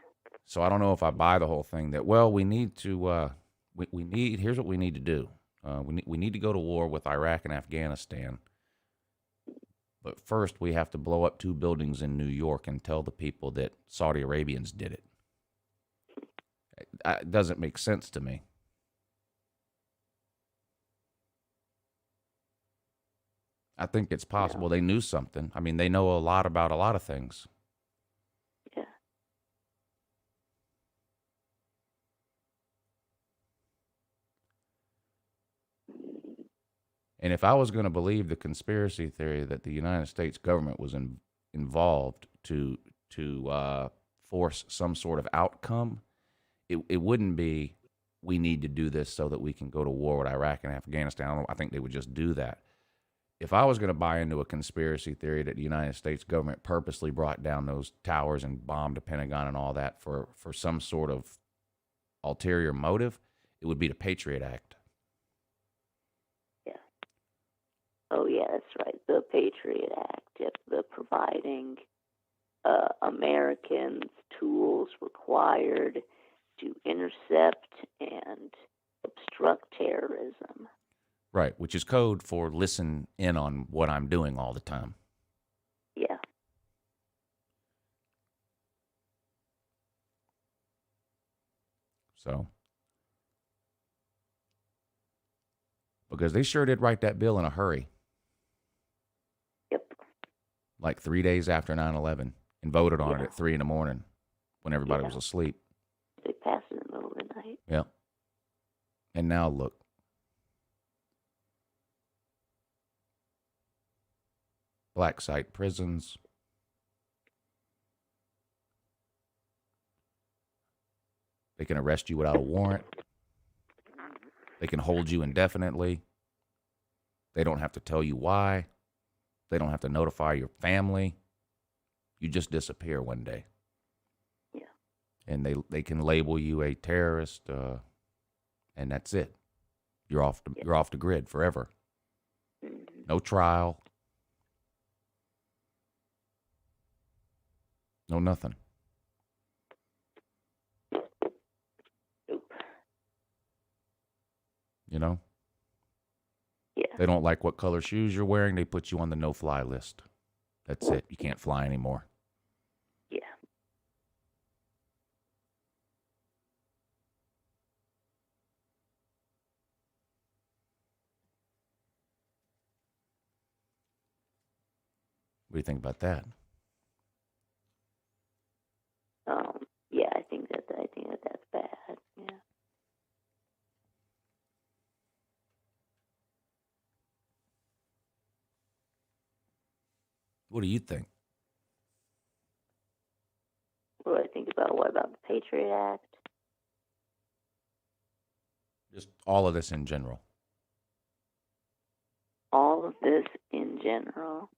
So I don't know if I buy the whole thing that, well, we need to, here's what we need to do. We need to go to war with Iraq and Afghanistan. But first, we have to blow up 2 buildings in New York and tell the people that Saudi Arabians did it. It doesn't make sense to me. I think it's possible they knew something. I mean, they know a lot about a lot of things. Yeah. And if I was going to believe the conspiracy theory that the United States government was involved to force some sort of outcome, it wouldn't be, we need to do this so that we can go to war with Iraq and Afghanistan. I think they would just do that. If I was going to buy into a conspiracy theory that the United States government purposely brought down those towers and bombed the Pentagon and all that for some sort of ulterior motive, it would be the Patriot Act. Yeah. Oh, yeah, that's right. The Patriot Act. Yep. The providing Americans tools required to intercept and obstruct terrorism. Right, which is code for listen in on what I'm doing all the time. Yeah. So, because they sure did write that bill in a hurry. Yep. Like 3 days after 9/11, and voted on it at 3 a.m. when everybody was asleep. They passed it in the middle of the night. Yeah. And now look. Black site prisons. They can arrest you without a warrant. They can hold you indefinitely. They don't have to tell you why. They don't have to notify your family. You just disappear one day. Yeah. And they can label you a terrorist, and that's it. You're off the grid forever. No trial. No nothing. Nope. You know? Yeah. They don't like what color shoes you're wearing. They put you on the no-fly list. That's it. You can't fly anymore. Yeah. What do you think about that? Yeah, I think that's bad. Yeah. What do you think? What do I think about the Patriot Act? Just all of this in general. All of this in general.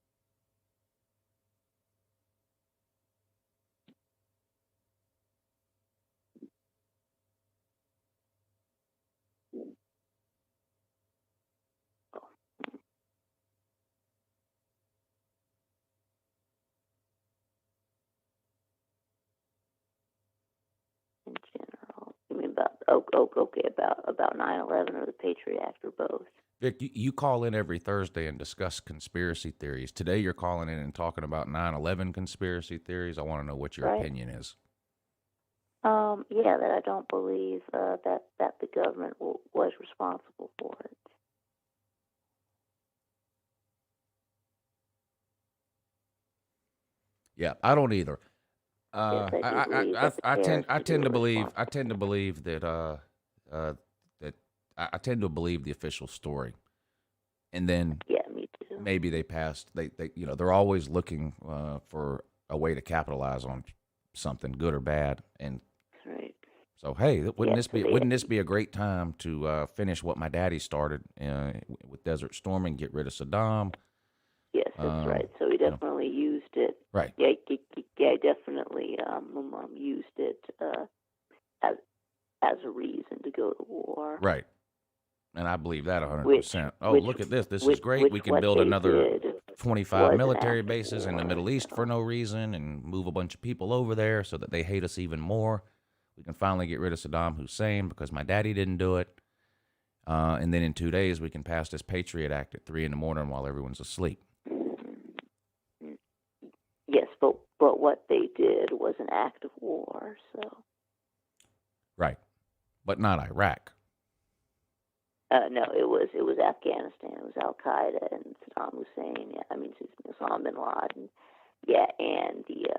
In general, you mean about 9/11 or the Patriot Act or both? Vic, you call in every Thursday and discuss conspiracy theories. Today you're calling in and talking about 9/11 conspiracy theories. I want to know what your opinion is. Yeah, that I don't believe that the government was responsible for it. Yeah, I don't either. Yes, I tend to believe that I tend to believe the official story, and then me too. Maybe they passed. They they're always looking for a way to capitalize on something, good or bad, and right. So hey, wouldn't this be a great time to finish what my daddy started with Desert Storm and get rid of Saddam? Yes, that's right. So he definitely used it. Right. Yeah, he definitely used it as a reason to go to war. Right. And I believe that 100%. Look at this. This is great. We can build another 25 military bases in the Middle East for no reason and move a bunch of people over there so that they hate us even more. We can finally get rid of Saddam Hussein because my daddy didn't do it. And then in 2 days, we can pass this Patriot Act at 3 a.m. while everyone's asleep. Yes, but what they did was an act of war, so. Right. But not Iraq. No, it was Afghanistan. It was Al Qaeda and Saddam Hussein. Yeah, I mean Osama bin Laden. Yeah, and the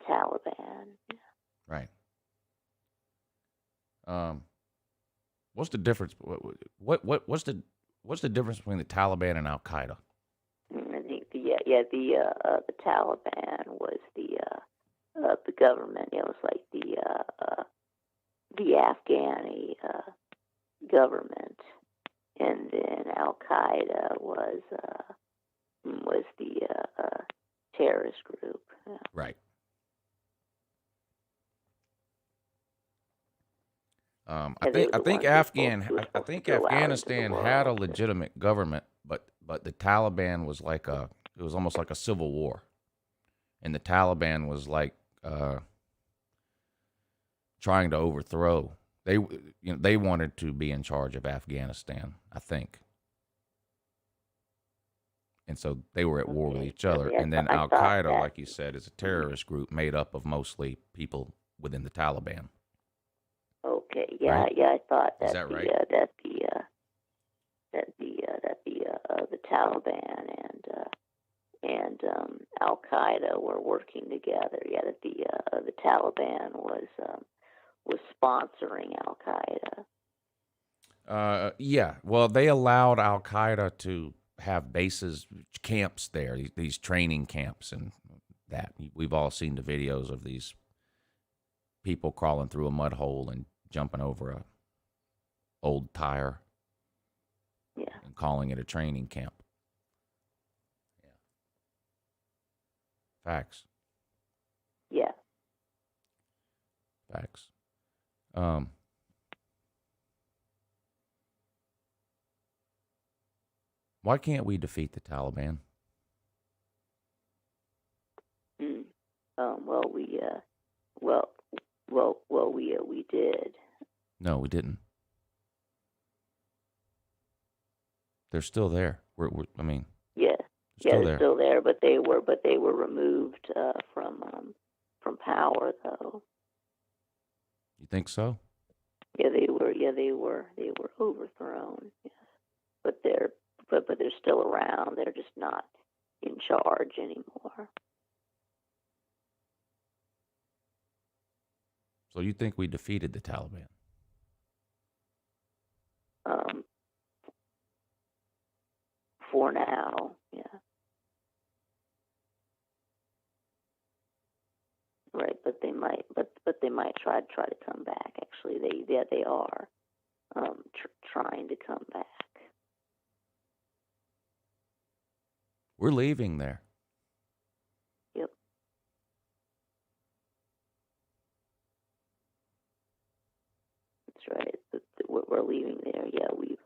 Taliban. Yeah. Right. What's the difference? What's the difference between the Taliban and Al Qaeda? I think the Taliban was the government. It was like the Afghani government. And then Al Qaeda was the terrorist group. Yeah. Right. I think Afghanistan had a legitimate government, but the Taliban was it was almost like a civil war, and the Taliban was like trying to overthrow. They wanted to be in charge of Afghanistan, I think. And so they were at war with each other. Yes, and then Al Qaeda, like you said, is a terrorist group made up of mostly people within the Taliban. Okay, yeah, right? yeah, I thought that is that right? The Taliban and Al Qaeda were working together. Yeah, that the Taliban was sponsoring Al Qaeda. Yeah. Well, they allowed Al Qaeda to have bases, camps there, these training camps, and that. We've all seen the videos of these people crawling through a mud hole and jumping over a old tire. Yeah. And calling it a training camp. Yeah. Facts. Yeah. Facts. Why can't we defeat the Taliban? We did. No, we didn't. They're still there. I mean. Yeah. They're still there, but they were removed from power, though. You think so? Yeah, they were overthrown. Yes, but they're still around. They're just not in charge anymore. are. So you think we defeated the Taliban? For now, yeah. Right, but they might, but they might try to come back. Actually, they are trying to come back. We're leaving there. Yep. That's right. We're leaving there. Yeah, we've.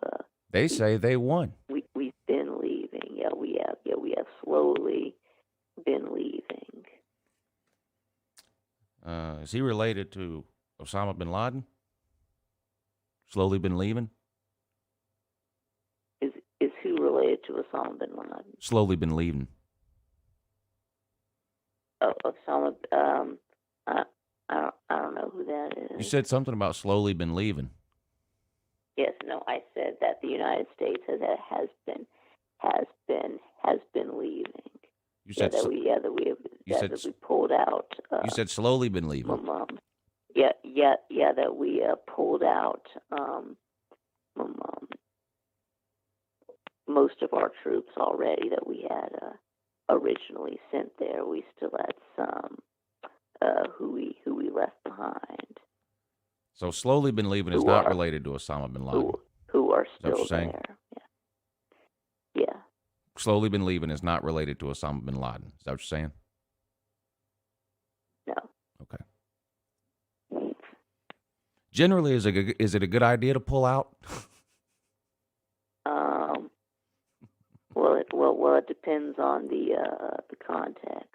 They say they won. We've been leaving. Yeah, we have. Yeah, we have slowly been leaving. Is he related to Osama bin Laden? Slowly been leaving? Is who related to Osama bin Laden? Slowly been leaving. Oh, Osama. I don't know who that is. You said something about slowly been leaving. Yes, no, I said that the United States has been leaving. You said that we pulled out. You said slowly been leaving. That we pulled out most of our troops already that we had originally sent there. We still had some who we left behind. So slowly been leaving is not related to Osama bin Laden. Who are still there? Yeah. Slowly been leaving is not related to Osama bin Laden. Is that what you're saying? No. Okay. Generally, is it a good idea to pull out? Well, it depends on the context.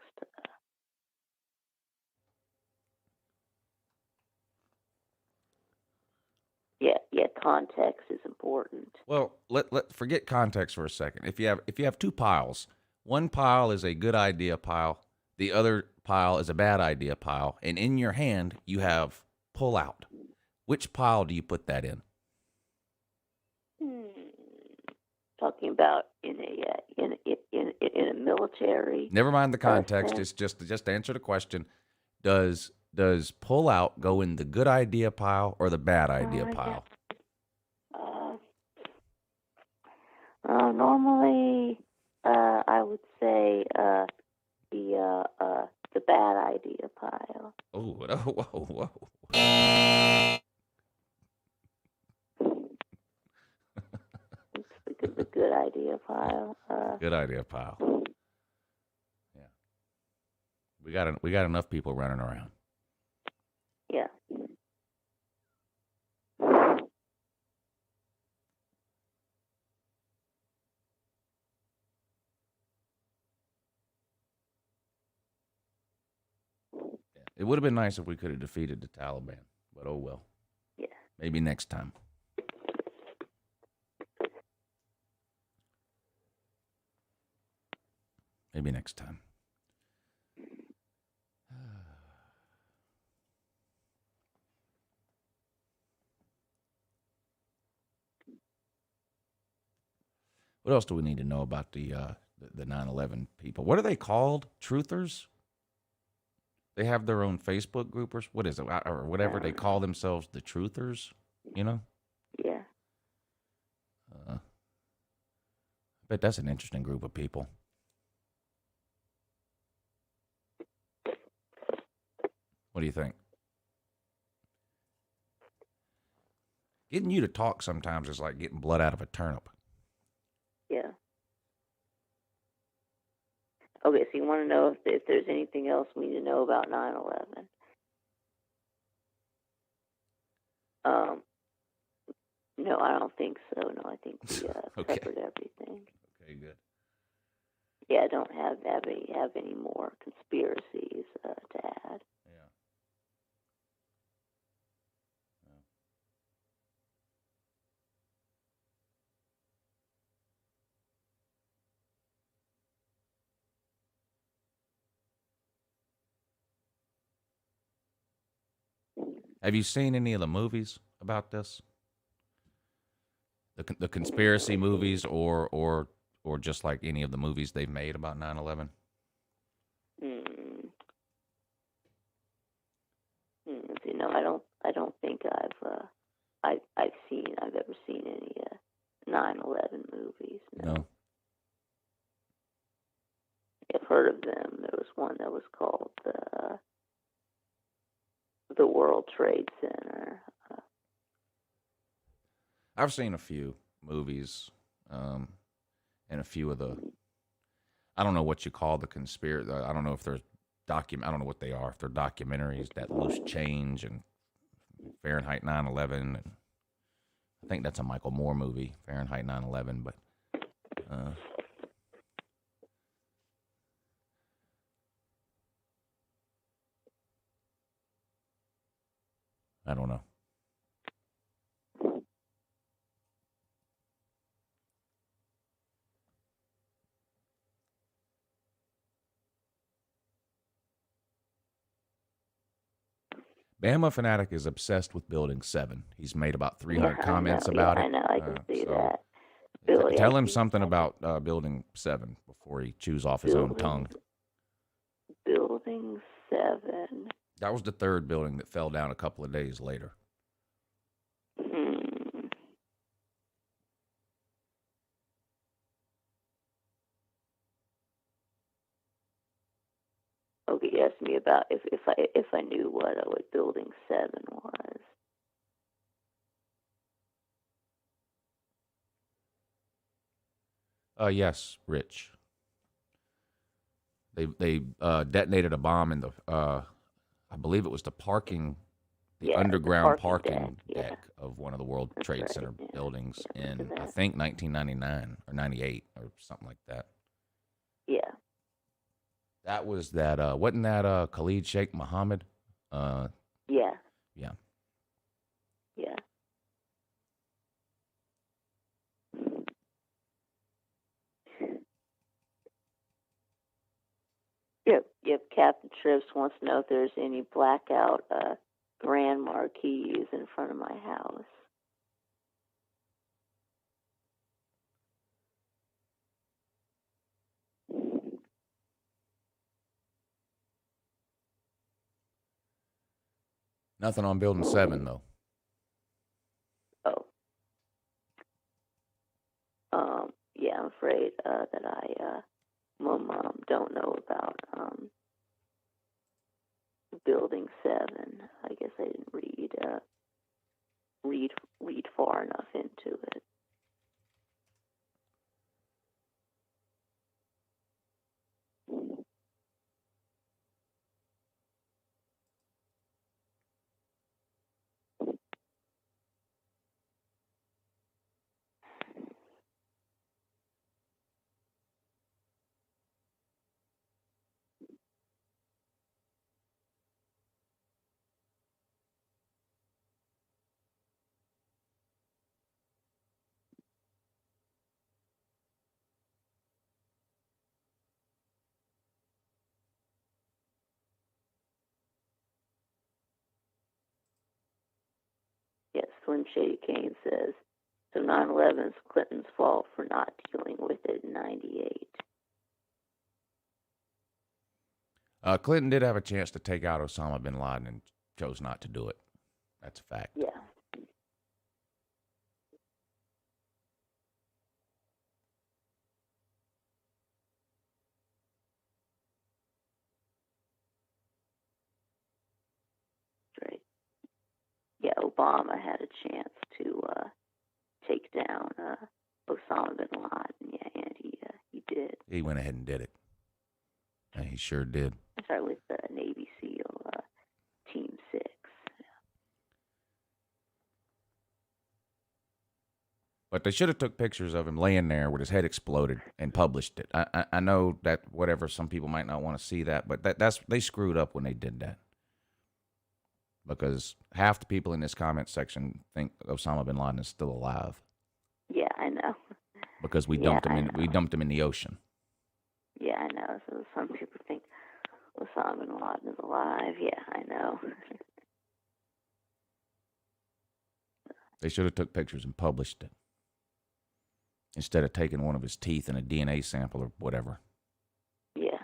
Yeah, context is important. Well, let forget context for a second. If you have two piles, one pile is a good idea pile, the other pile is a bad idea pile, and in your hand you have pull out. Which pile do you put that in? Talking about in a military. Never mind the context. It's just answer the question. Does pull out go in the good idea pile or the bad idea pile? Normally, I would say the bad idea pile. Oh, whoa. It's the good idea pile. Good idea pile. Yeah, we got enough people running around. Yeah. It would have been nice if we could have defeated the Taliban, but oh well. Yeah. Maybe next time. Maybe next time. What else do we need to know about the 9/11 people? What are they called? Truthers? They have their own Facebook group or what is it? Or whatever they call themselves, the Truthers, you know? Yeah. I bet that's an interesting group of people. What do you think? Getting you to talk sometimes is like getting blood out of a turnip. Yeah. Okay, so you want to know if there's anything else we need to know about 9/11? No, I don't think so. No, I think we Okay. covered everything. Okay, good. Yeah, I don't have any more conspiracies to add. Yeah. Have you seen any of the movies about this? The conspiracy movies or just like any of the movies they've made about 9/11? one that was called the World Trade Center. I've seen a few movies, and a few of the, I don't know what you call the conspiracy. I don't know if there's I don't know what they are. If they're documentaries, that Loose Change and Fahrenheit 9/11, and I think that's a Michael Moore movie, Fahrenheit 9/11. But I don't know. Bama Fanatic is obsessed with Building 7. He's made about 300 comments about it. I know, I can see that. Tell him something about Building 7 before he chews off his own tongue. Building 7. That was the third building that fell down a couple of days later. Okay, you asked me about if I knew what Building 7 was. Yes, Rich. They detonated a bomb in the I believe it was the underground parking deck of one of the World Trade Center buildings in I think 1999 or 98 or something like that. Yeah. That was that. Wasn't that Khalid Sheikh Mohammed? Yeah. Yeah. Yeah. Yep. Captain Trips wants to know if there's any blackout grand marquees in front of my house. Nothing on Building 7 though. Oh. Yeah, I'm afraid that I don't know about Building 7. I guess I didn't read far enough into it. Yes, Slim Shady Kane says, so 9/11 is Clinton's fault for not dealing with it in 98. Clinton did have a chance to take out Osama bin Laden and chose not to do it. That's a fact. Yeah. Right. Yeah, Obama had a chance to take down Osama bin Laden. Yeah, and he did. He went ahead and did it. And he sure did. I started with the Navy SEAL Team 6. But they should have took pictures of him laying there with his head exploded and published it. I know that whatever, some people might not want to see that, but they screwed up when they did that. Because half the people in this comment section think Osama bin Laden is still alive. Yeah, I know. Because we dumped him in the ocean. Yeah, I know. So some people think Osama bin Laden is alive. Yeah, I know. They should have took pictures and published it. Instead of taking one of his teeth and a DNA sample or whatever. Yeah.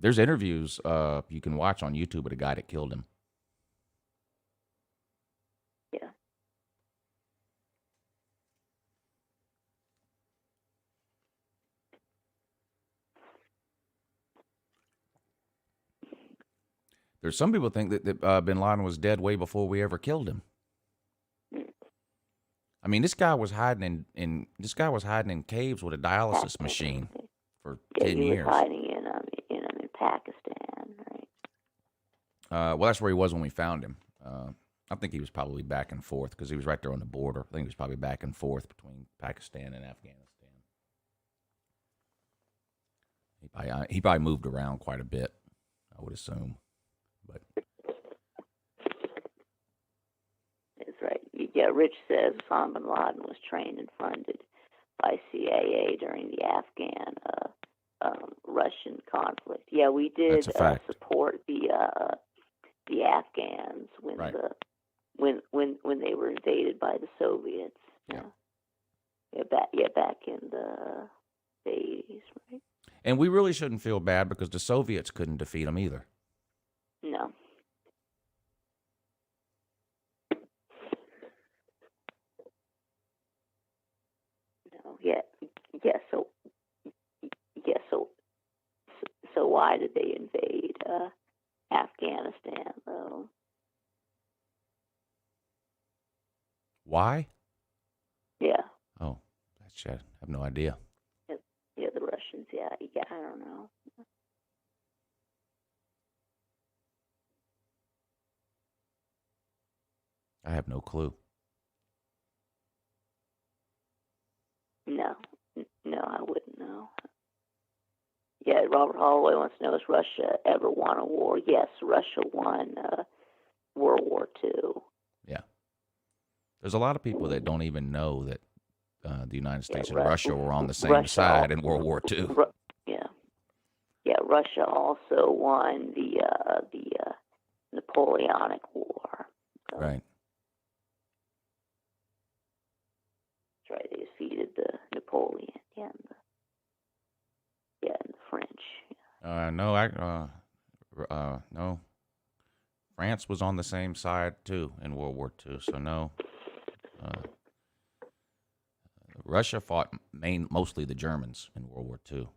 There's interviews you can watch on YouTube with a guy that killed him. Yeah. There's some people think that Bin Laden was dead way before we ever killed him. I mean, this guy was hiding in caves with a dialysis machine for 10 he years. was hiding in Pakistan, right? Well, that's where he was when we found him. I think he was probably back and forth because he was right there on the border. I think he was probably back and forth between Pakistan and Afghanistan. He probably moved around quite a bit, I would assume. But That's right. Yeah, Rich says Osama bin Laden was trained and funded by CIA during the Afghan-Russian conflict. Yeah, we did support the Afghans when when they were invaded by the Soviets. Back in the 80s, right? And we really shouldn't feel bad because the Soviets couldn't defeat them either. No. No. Yeah. So why did they invade Afghanistan, though? Why? Yeah. Oh, I have no idea. Yeah, the Russians. Yeah, I don't know. I have no clue. No, I wouldn't know. Yeah, Robert Holloway wants to know, has Russia ever won a war? Yes, Russia won World War II. Yeah. There's a lot of people that don't even know that the United States and Russia were on the same side in World War II. Yeah, Russia also won the Napoleonic War. So. Right. That's right. They defeated the Napoleon and the French. No. France was on the same side too in World War II. So no. Russia fought mostly the Germans in World War II.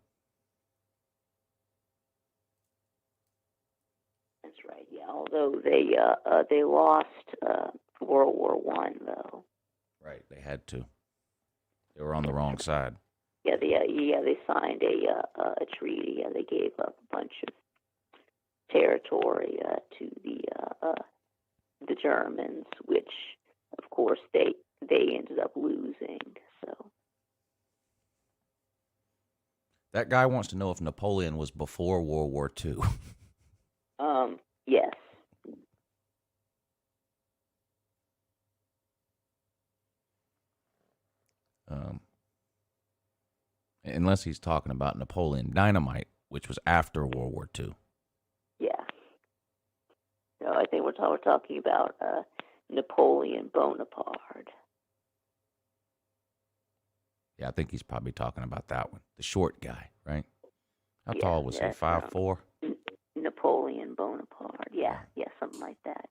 That's right. Yeah, although they lost World War I, though. Right, they had to. They were on the wrong side. Yeah, they signed a treaty. They gave up a bunch of territory to the Germans, which, of course, they ended up losing. So that guy wants to know if Napoleon was before World War II. Yes. Unless he's talking about Napoleon Dynamite, which was after World War II. Yeah. No, I think we're talking about Napoleon Bonaparte. Yeah, I think he's probably talking about that one. The short guy, right? How tall was he? 5'4"? Napoleon Bonaparte. Yeah, something like that.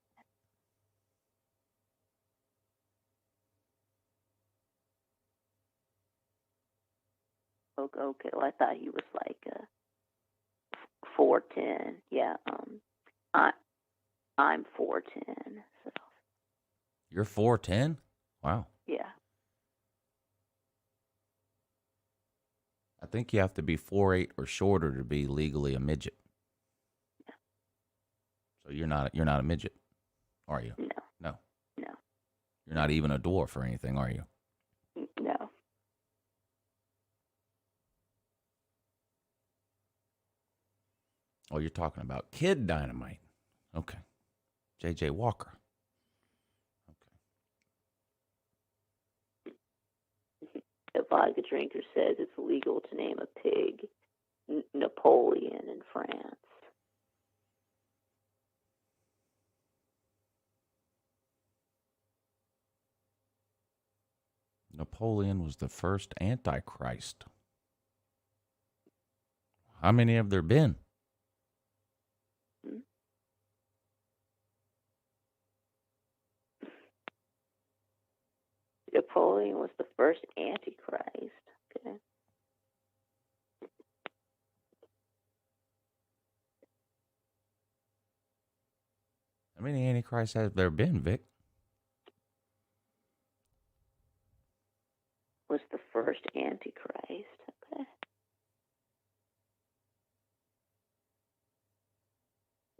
Okay. Well, I thought he was like 4'10". Yeah. I'm 4'10". So. You're 4'10"? Wow. Yeah. I think you have to be 4'8" or shorter to be legally a midget. Yeah. So you're not a midget, are you? No. You're not even a dwarf or anything, are you? No. Oh, you're talking about Kid Dynamite. Okay. J.J. Walker. Okay. The vodka drinker says it's illegal to name a pig Napoleon in France. Napoleon was the first Antichrist. How many have there been? Napoleon was the first Antichrist. Okay. Antichrist has there been, Vic? Was the first Antichrist. Okay.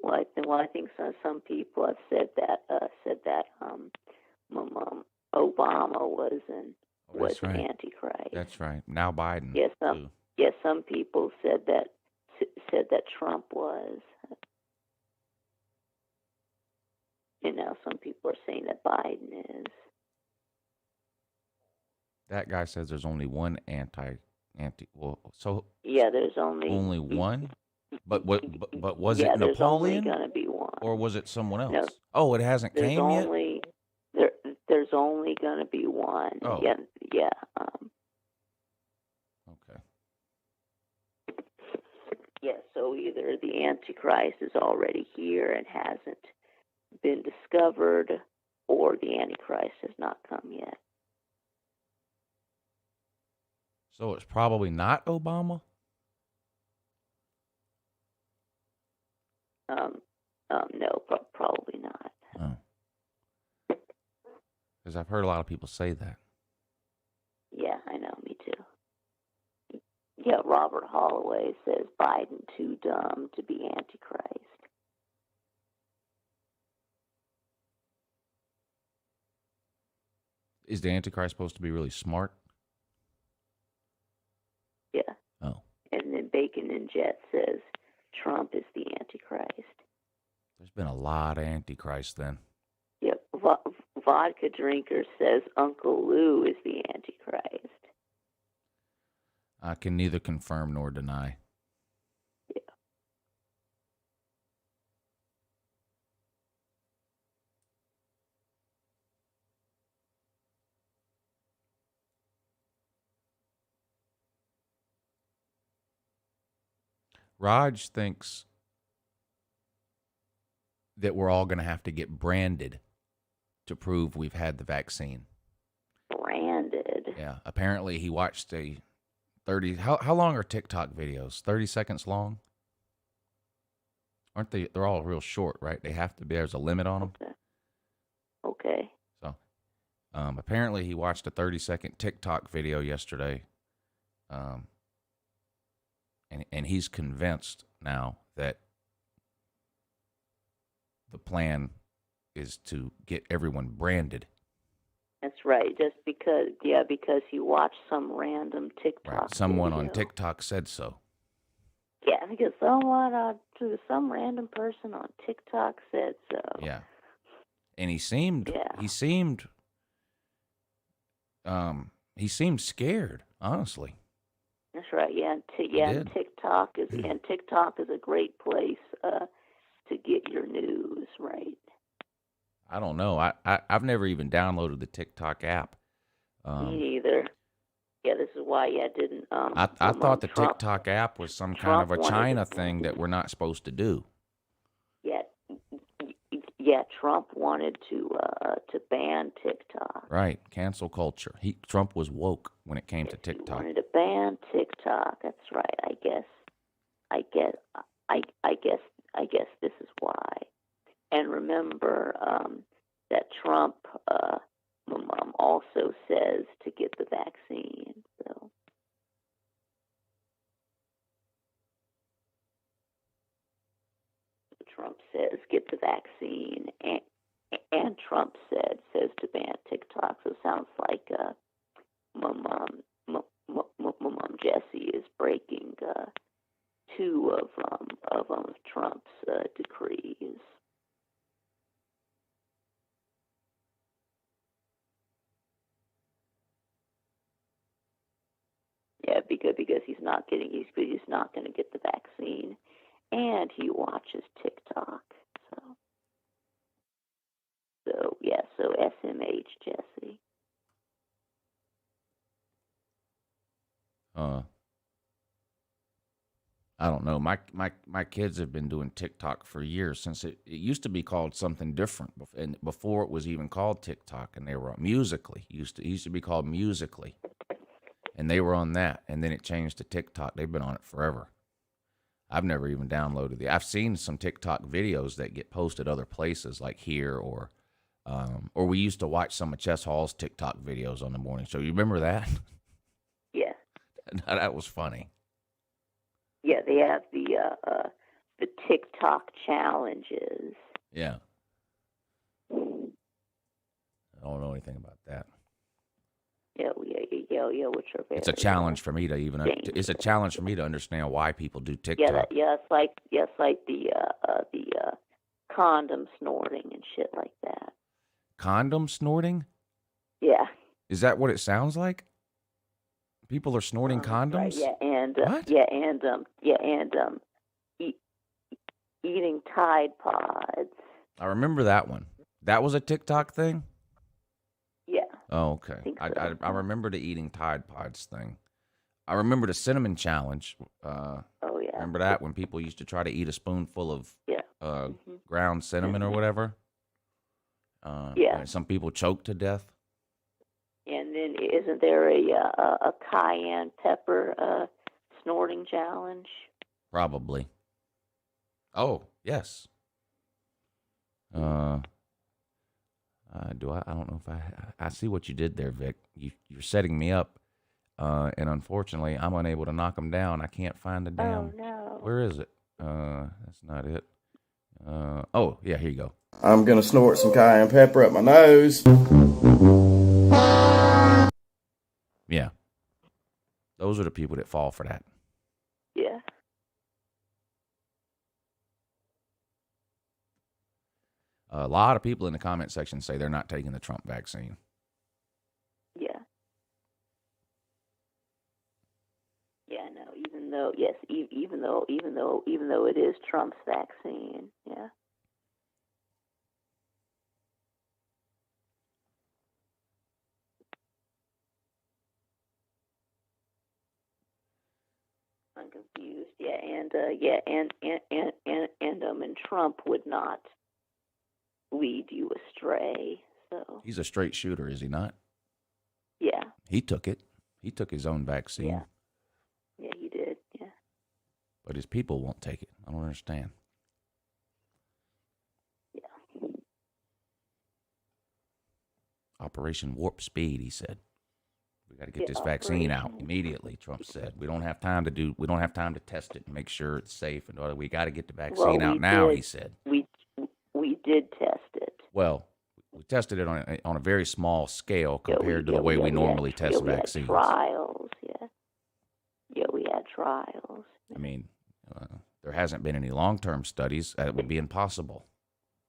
Well, I think some people have said that Obama was an Antichrist. That's right. Now Biden. Yes, too. some people said that Trump was. And now some people are saying that Biden is. That guy says there's only one well, so yeah, there's only one. But was it there's Napoleon? Only gonna be one. Or was it someone else? No, oh, it hasn't came yet. There's only gonna be one. Oh. Yeah. Okay. Yeah. So either the Antichrist is already here and hasn't been discovered, or the Antichrist has not come yet. So it's probably not Obama? No, probably not. Oh. Because I've heard a lot of people say that. Yeah, I know, me too. Yeah, Robert Holloway says Biden too dumb to be Antichrist. Is the Antichrist supposed to be really smart? Yeah. Oh. And then Bacon and Jet says Trump is the Antichrist. There's been a lot of Antichrists then. Yep. Vodka Drinker says Uncle Lou is the Antichrist. I can neither confirm nor deny. Yeah. Raj thinks that we're all going to have to get branded to prove we've had the vaccine. Branded? Yeah. Apparently he watched a 30... How long are TikTok videos? 30 seconds long? Aren't they? They're all real short, right? They have to be. There's a limit on them. Okay. So apparently he watched a 30-second TikTok video yesterday. And he's convinced now that the plan is to get everyone branded. That's right. Just because he watched some random TikTok Right. Someone video. on TikTok said so. Yeah, because some random person on TikTok said so. Yeah. And he seemed scared, honestly. That's right. Yeah, and TikTok is a great place to get your news, right? I don't know. I've never even downloaded the TikTok app. Me neither. Yeah, this is why I didn't. I thought the TikTok app was some kind of a China thing that we're not supposed to do. Yeah, Trump wanted to ban TikTok. Right, cancel culture. Trump was woke when it came to TikTok. He wanted to ban TikTok. That's right. I guess this is why. And remember that Trump also says to get the vaccine. So. Trump says get the vaccine, and Trump says to ban TikTok. So it sounds like Mom Jessie is breaking two of Trump's decrees. Yeah, because he's not going to get the vaccine, and he watches TikTok. So SMH Jesse. I don't know. My kids have been doing TikTok for years, since it used to be called something different, and before it was even called TikTok, and they were on Musically. It used to be called Musically, and they were on that, and then it changed to TikTok. They've been on it forever. I've never even downloaded the. I've seen some TikTok videos that get posted other places like here or we used to watch some of Chess Hall's TikTok videos on the morning show. You remember that? Yeah. That was funny. Yeah, they have the TikTok challenges. Yeah. I don't know anything about that. Yeah, which are very. It's a challenge for me to even. It's a challenge for me to understand why people do TikTok. It's like the condom snorting and shit like that. Condom snorting? Yeah. Is that what it sounds like? People are snorting condoms? Right, yeah, and what? Eating Tide Pods. I remember that one. That was a TikTok thing? Yeah. Oh, okay. I remember the eating Tide Pods thing. I remember the cinnamon challenge. Oh, yeah. Remember that when people used to try to eat a spoonful of ground cinnamon or Mm-hmm. whatever? Yeah. And some people choked to death. And then isn't there a cayenne pepper snorting challenge? Probably. Oh, yes. I don't know if I see what you did there, Vic. You're setting me up, and unfortunately, I'm unable to knock them down. I can't find the damn. Oh no. Where is it? That's not it. Oh yeah, here you go. I'm gonna snort some cayenne pepper up my nose. Yeah, those are the people that fall for that. Yeah. A lot of people in the comment section say they're not taking the Trump vaccine. Yeah. Yeah, no, even though it is Trump's vaccine, yeah. I'm confused. Yeah, and Trump would not lead you astray. So He's a straight shooter, is he not? yeah. He took it. He took his own vaccine. Yeah. Yeah, he did. Yeah. But his people won't take it. I don't understand. Yeah. Operation Warp Speed, he said. We got to get this vaccine out immediately, Trump said. We don't have time to test it and make sure it's safe and all that. We got to get the vaccine out now, he said. We did test it. Well, we tested it on a very small scale compared to the way we normally test vaccines. We had trials, yeah. Yeah, we had trials. I mean, there hasn't been any long-term studies. It would be impossible,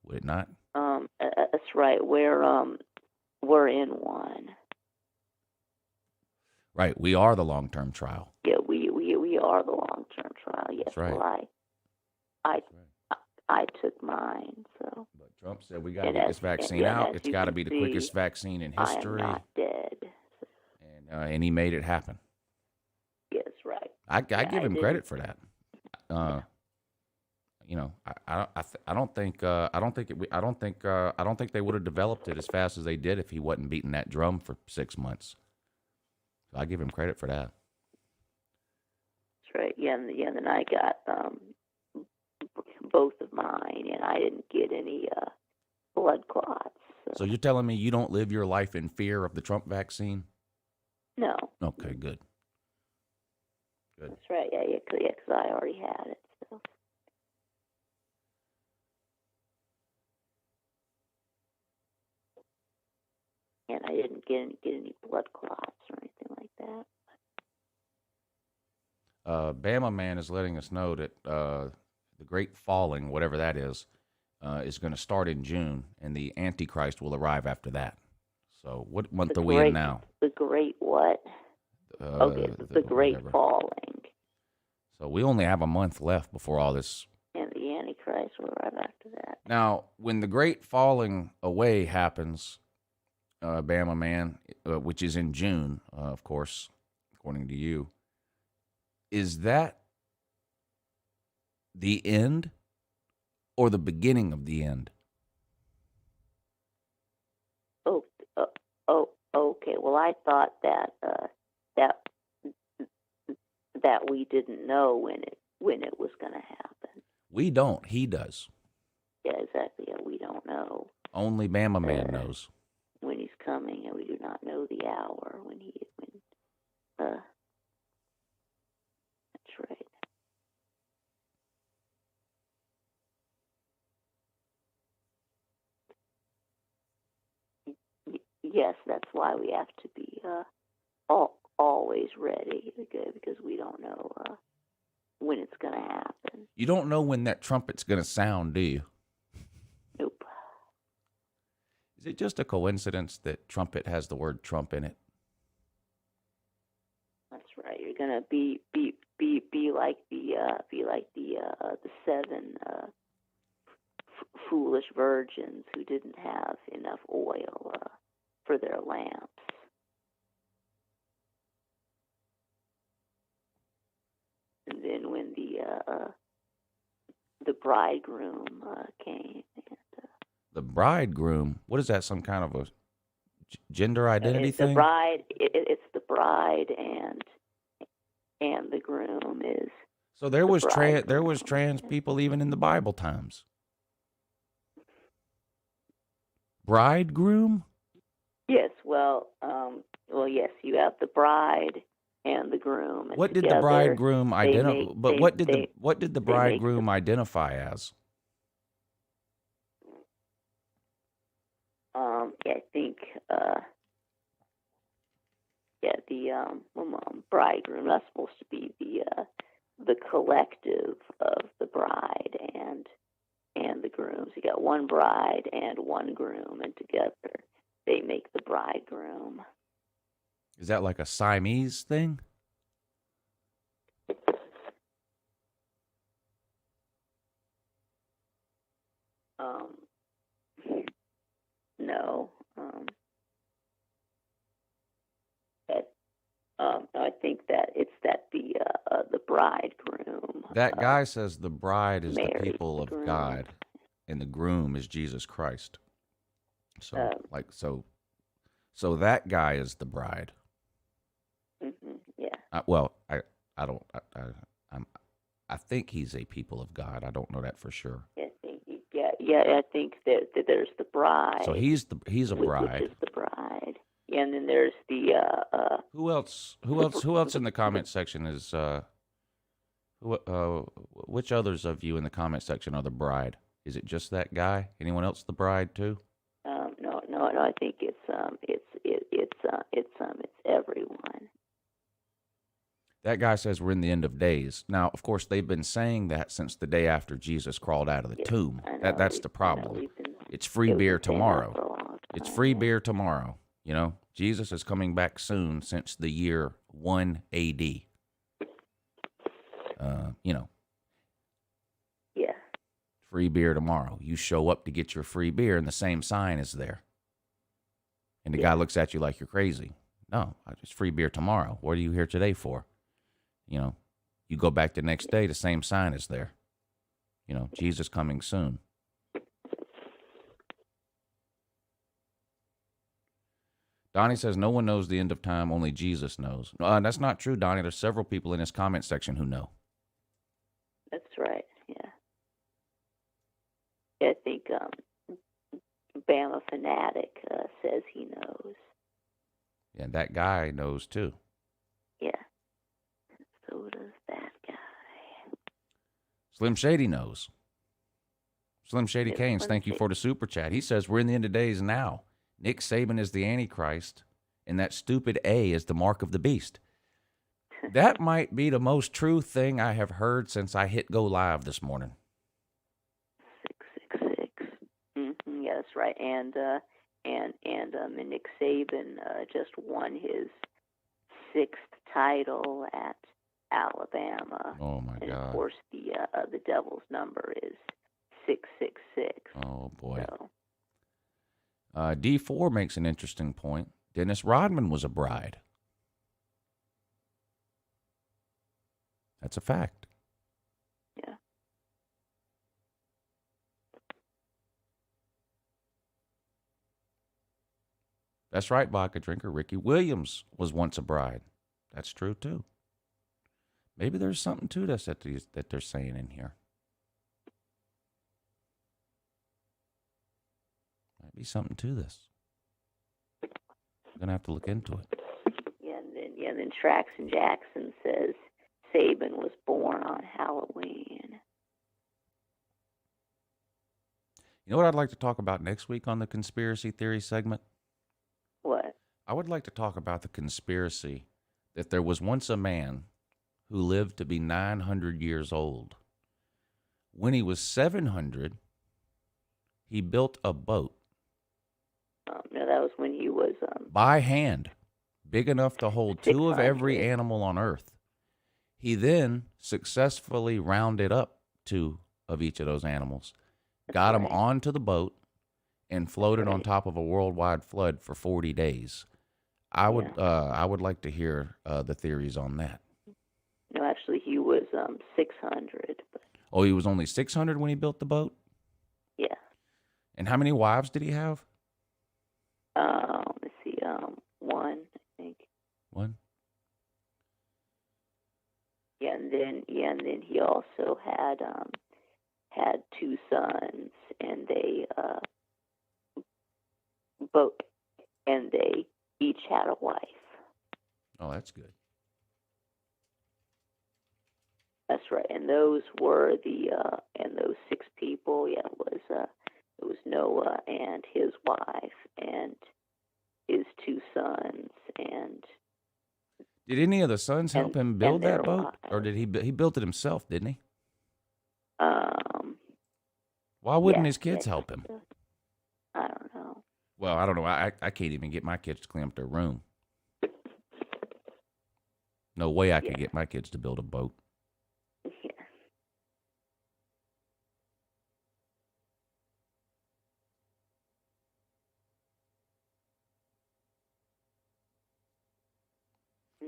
would it not? That's right. We're in one. Right, we are the long-term trial. Yeah, we are the long-term trial. Yes, That's right. Well, I took mine. So. But Trump said we got to get this vaccine out. It's got to be the quickest vaccine in history. I am not dead. And he made it happen. Yes, right. I give him credit for that. You know, I don't think they would have developed it as fast as they did if he wasn't beating that drum for 6 months. So I give him credit for that. That's right. Yeah, and then I got both of mine, and I didn't get any blood clots. So you're telling me you don't live your life in fear of the Trump vaccine? No. Okay, good. Good. That's right. Yeah, because I already had it. So. And I didn't get any blood clots or anything like that. Bama Man is letting us know that the Great Falling, whatever that is going to start in June, and the Antichrist will arrive after that. So what month are we in now? The Great what? The Great whatever. Falling. So we only have a month left before all this. And the Antichrist will arrive after that. Now, when the Great Falling Away happens, Bama Man, which is in June, of course, according to you, is that the end or the beginning of the end? Okay. Well, I thought that we didn't know when when it was going to happen. We don't. He does. Yeah, exactly. Yeah, we don't know Only Bama Man knows. when he's coming, and we do not know the hour when that's right. Yes, that's why we have to be always ready, okay, because we don't know when it's going to happen. You don't know when that trumpet's going to sound, do you? Nope. Is it just a coincidence that trumpet has the word Trump in it? That's right. You're gonna be like the seven foolish virgins who didn't have enough oil for their lamps. And then when the bridegroom came. The bridegroom? What is that? Some kind of a gender identity thing? The bride. It's the bride, and the groom is. So there was trans people even in the Bible times. Bridegroom? Yes. Well, yes. You have the bride and the groom. And what did the bridegroom identify? But what did the bridegroom identify as? I think, the bridegroom. That's supposed to be the collective of the bride and the groom. So you got one bride and one groom, and together they make the bridegroom. Is that like a Siamese thing? No. I think that it's that the bridegroom. That guy says the bride is the marries people the of groom. God, and the groom is Jesus Christ. So, so that guy is the bride. Yeah. I think he's a people of God. I don't know that for sure. I think that there's the bride. So he's a bride. Which is the bride. Yeah, and then there's the Who else in the comment section is which others of you in the comment section are the bride? Is it just that guy? Anyone else the bride too? No, I think it's everyone. That guy says we're in the end of days. Now, of course, they've been saying that since the day after Jesus crawled out of the tomb. That's the problem. It's free beer tomorrow. It's free beer tomorrow. You know, Jesus is coming back soon since the year 1 AD. Yeah. Free beer tomorrow. You show up to get your free beer and the same sign is there. And the guy looks at you like you're crazy. No, it's free beer tomorrow. What are you here today for? You know, you go back the next day, the same sign is there. You know, Jesus coming soon. Donnie says no one knows the end of time, only Jesus knows. That's not true, Donnie. There's several people in his comment section who know. That's right, yeah. I think Bama Fanatic says he knows. Yeah, that guy knows too. Yeah. So does that guy. Slim Shady knows. Slim Shady Canes, thank you for the super chat. He says we're in the end of days now. Nick Saban is the Antichrist, and that stupid A is the mark of the beast. That might be the most true thing I have heard since I hit go live this morning. 666. Yeah, that's right. And Nick Saban just won his 6th title at Alabama. Oh my God! Of course, the Devil's number is 666. Oh boy. So. D4 makes an interesting point. Dennis Rodman was a bride. That's a fact. Yeah. That's right, vodka drinker. Ricky Williams was once a bride. That's true, too. Maybe there's something to this that they're saying in here. Might be something to this. I'm gonna have to look into it. And then Traxon Jackson says Saban was born on Halloween. You know what I'd like to talk about next week on the conspiracy theory segment? What? I would like to talk about the conspiracy that there was once a man who lived to be 900 years old. When he was 700, he built a boat. No, that was when he was... by hand, big enough to hold 2 of every animal on Earth. He then successfully rounded up 2 of each of those animals, got them onto the boat, and floated on top of a worldwide flood for 40 days. I would like to hear the theories on that. No, actually, he was 600. But... Oh, he was only 600 when he built the boat? Yeah. And how many wives did he have? Let's see, 1, I think. 1? Yeah, and then he also had 2 sons, and they each had a wife. Oh, that's good. That's right, and those were and those 6 people. Yeah, it was Noah and his wife and his 2 sons, and did any of the sons help him build that boat, wives. or did he built it himself? Didn't he? Why wouldn't his kids help him? I don't know. Well, I don't know. I can't even get my kids to clean up their room. No way I could get my kids to build a boat. Yeah.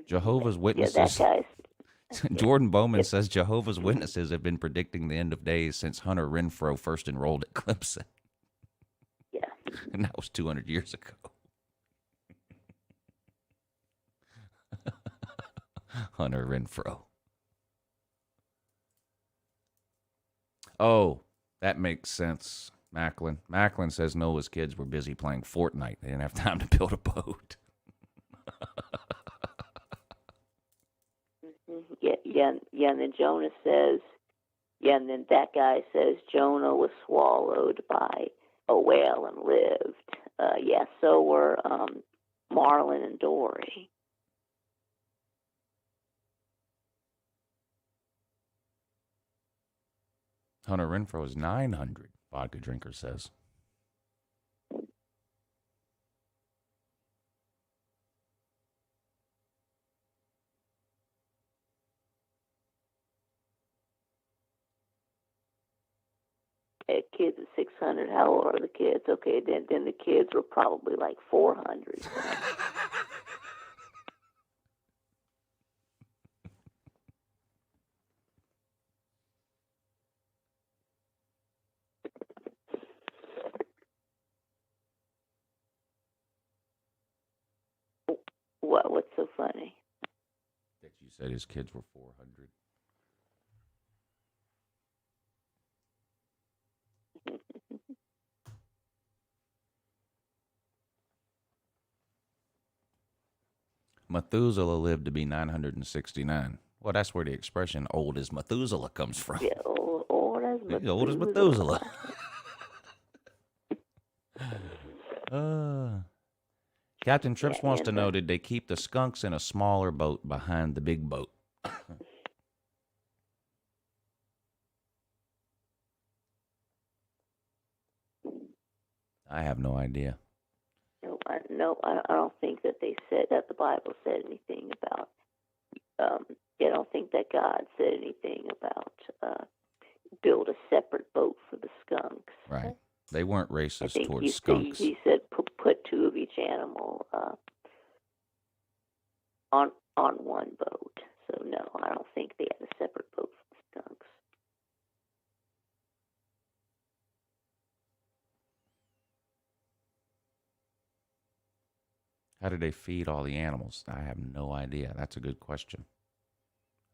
Jehovah's Witnesses. Yeah, that guy's... Jordan Bowman says Jehovah's Witnesses have been predicting the end of days since Hunter Renfrow first enrolled at Clemson. Yeah. And that was 200 years ago. Hunter Renfrow. Oh, that makes sense, Macklin. Macklin says Noah's kids were busy playing Fortnite. They didn't have time to build a boat. Yeah, and then Jonah says, and then that guy says Jonah was swallowed by a whale and lived. So were Marlin and Dory. Hunter Renfrow is 900, Vodka Drinker says. Kids at 600. How old are the kids? Okay, then the kids were probably like 400. What's so funny? That you said his kids were 400. Methuselah lived to be 969. Well, that's where the expression "old as Methuselah" comes from. Yeah, old as Methuselah. Old as Methuselah. Captain Trips wants to know, did they keep the skunks in a smaller boat behind the big boat? I have no idea. No, I don't think that they said that the Bible said anything about. I don't think that God said anything about build a separate boat for the skunks. Right. They weren't racist I think towards skunks. He said put 2 of each animal on one boat. So no, I don't think they had a separate boat for the skunks. How did they feed all the animals? I have no idea. That's a good question.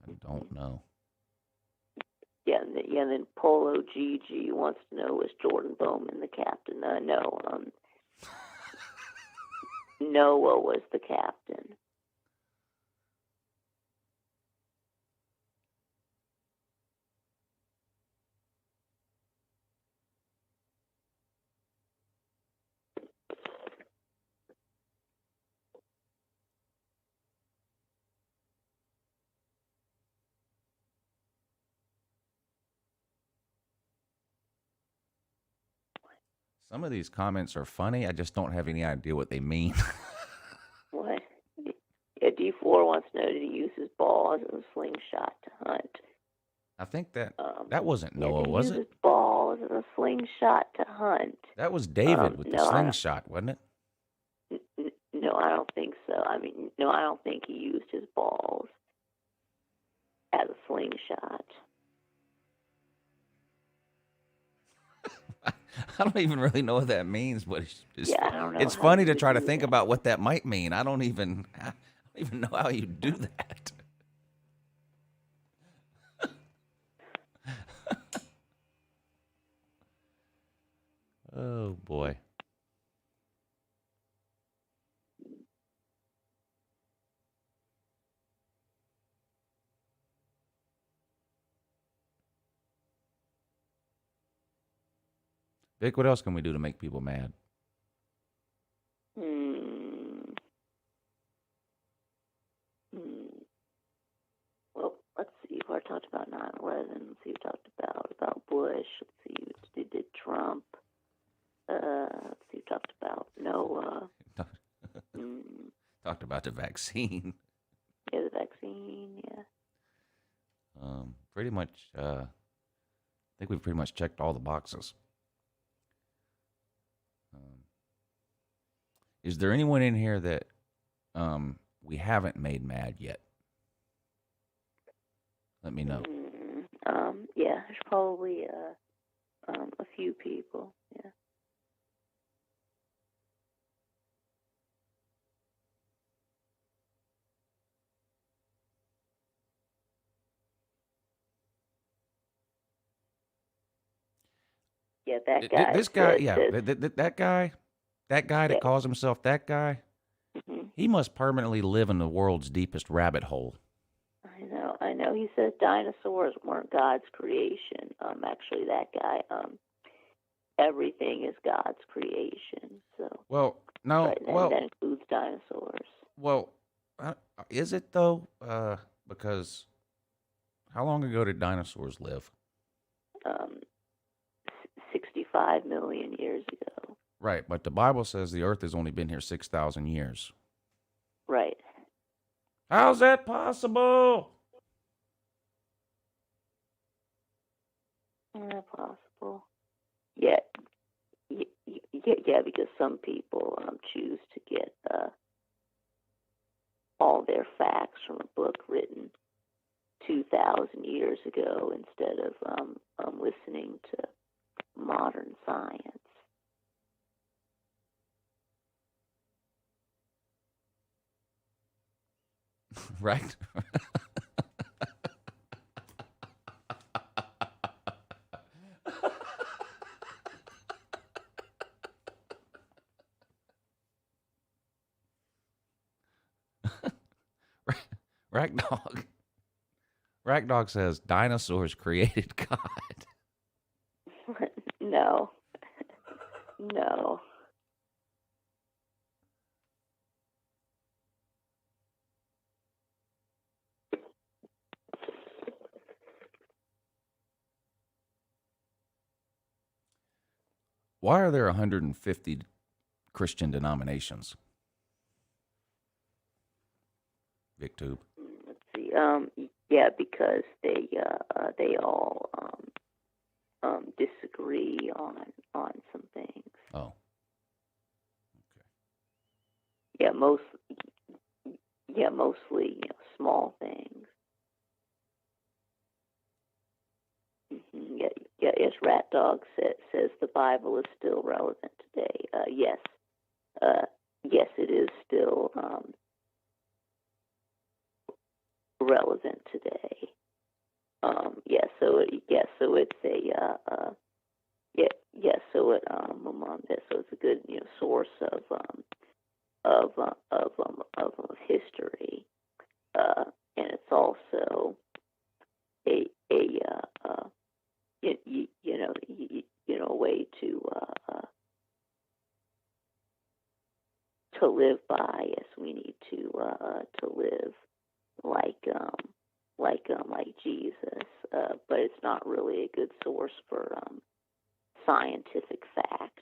I don't know. Yeah, and then Polo GG wants to know, was Jordan Bowman the captain? No. Noah was the captain. Some of these comments are funny. I just don't have any idea what they mean. What? Yeah, D4 wants to know, did he use his balls as a slingshot to hunt? I think that wasn't Noah, did he was use it? his balls as a slingshot to hunt? That was David with the slingshot, wasn't it? No, I don't think so. I mean, no, I don't think he used his balls as a slingshot. I don't even really know what that means, but I don't know it's how funny you to try to do think that. about what that might mean. I don't even know how you do that. Oh boy. Vic, what else can we do to make people mad? Well, let's see. We talked about 9/11. Let's see. We talked about Bush. Let's see. We did Trump. Let's see. We talked about Noah. Talked about the vaccine. Yeah, the vaccine. Yeah. Pretty much. I think we've pretty much checked all the boxes. Is there anyone in here that we haven't made mad yet? Let me know. Yeah, there's probably a few people. Yeah. Yeah, that guy. This guy, says, that guy that calls himself that guy, he must permanently live in the world's deepest rabbit hole. I know. He says dinosaurs weren't God's creation. Actually, that guy, everything is God's creation. So. Well, no. Right, well, that includes dinosaurs. Well, is it though? Because how long ago did dinosaurs live? 65 million years ago. Right, but the Bible says the earth has only been here 6,000 years. Right. How's that possible? Not possible. Yeah, because some people choose to get all their facts from a book written 2,000 years ago instead of listening to modern science. Right. Rackdog says dinosaurs created God. No. No. Why are there 150 Christian denominations? VikTube. Let's see. Yeah, because they all disagree on some things. Oh. Okay. Mostly small things. Yes, Rat Dog says the Bible is still relevant today. Yes, it is still relevant today. So it's a so it's a good source of history, and it's also a way to live by. Yes, we need to live like Jesus, but it's not really a good source for scientific fact.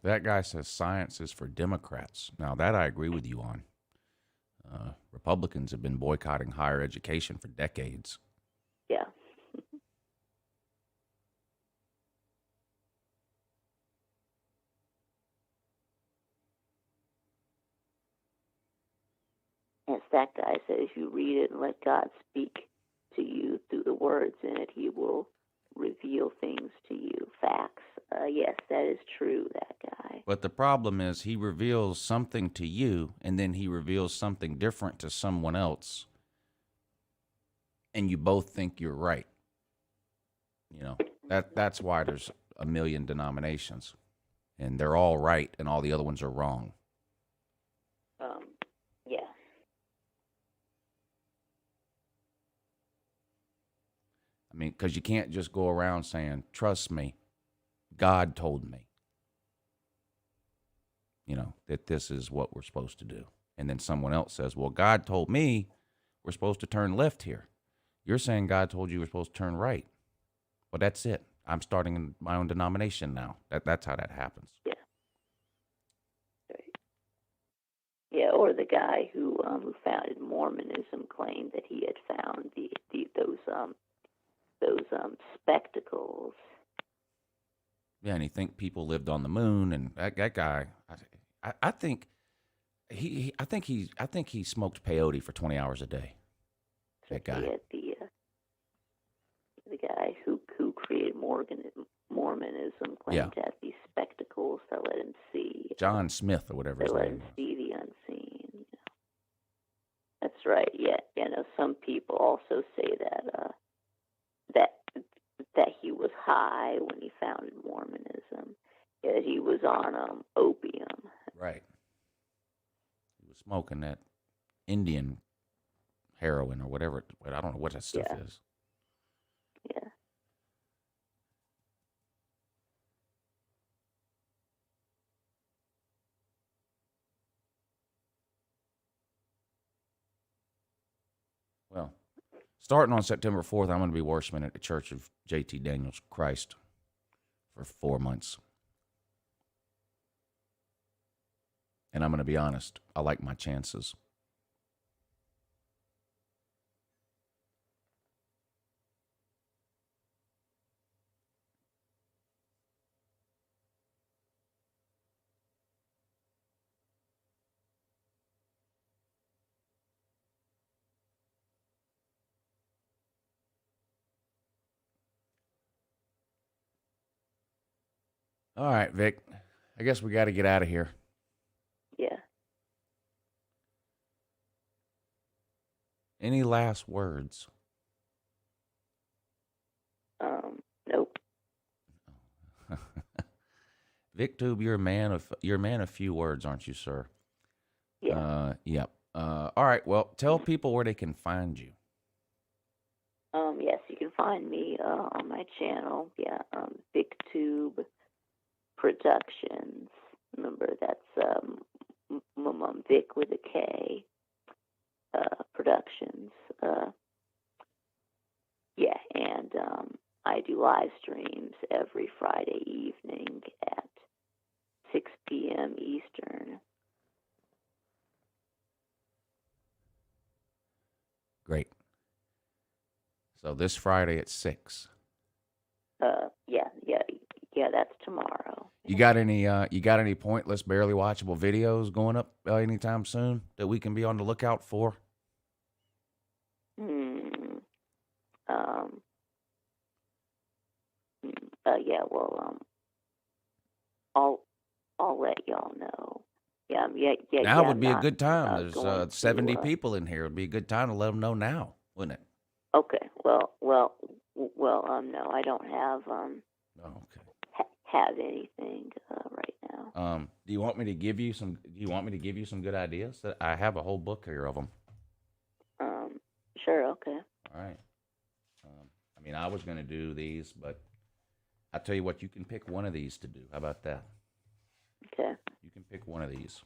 That guy says science is for Democrats. Now, that I agree with you on. Republicans have been boycotting higher education for decades. Yeah. As that guy says, you read it and let God speak to you through the words in it. He will reveal things to you, facts. Yes, that is true, that guy. But the problem is he reveals something to you, and then he reveals something different to someone else, and you both think you're right. That's why there's a million denominations, and they're all right, and all the other ones are wrong. Yeah. I mean, because you can't just go around saying, trust me, God told me, that this is what we're supposed to do. And then someone else says, well, God told me we're supposed to turn left here. You're saying God told you we're supposed to turn right. Well, that's it. I'm starting my own denomination now. That's how that happens. Yeah. Right. Yeah, or the guy who founded Mormonism claimed that he had found those spectacles. Yeah, and he think people lived on the moon, and that guy, I think he smoked peyote for 20 hours a day. That guy. The guy who created Mormonism claimed to have these spectacles that let him see. John Smith or whatever his name is. Let him see the unseen. That's right. Yeah. Some people also say that he was high when he founded Mormonism. That he was on opium. Right. He was smoking that Indian heroin or whatever. I don't know what that stuff is. Yeah. Well, starting on September 4th, I'm going to be worshiping at the Church of J.T. Daniels Christ for 4 months. And I'm going to be honest, I like my chances. All right, Vic. I guess we got to get out of here. Yeah. Any last words? Nope. VikTube, you're a man of few words, aren't you, sir? Yeah. Yep. All right. Well, tell people where they can find you. Yes, you can find me on my channel. Yeah. VikTube Productions. Remember, that's Vic with a K. Productions. And I do live streams every Friday evening at 6 p.m. Eastern. Great. So this Friday at 6. Yeah, that's tomorrow. You got any pointless, barely watchable videos going up anytime soon that we can be on the lookout for? let y'all know. Now would be a not, good time. going There's 70 to, people in here. It would be a good time to let them know now, wouldn't it? Okay. Well. No, I don't have have anything right now. Do you want me to give you some? Do you want me to give you some good ideas? I have a whole book here of them. Sure. Okay. All right. I mean, I was going to do these, but I tell you what, you can pick one of these to do. How about that? Okay. You can pick one of these.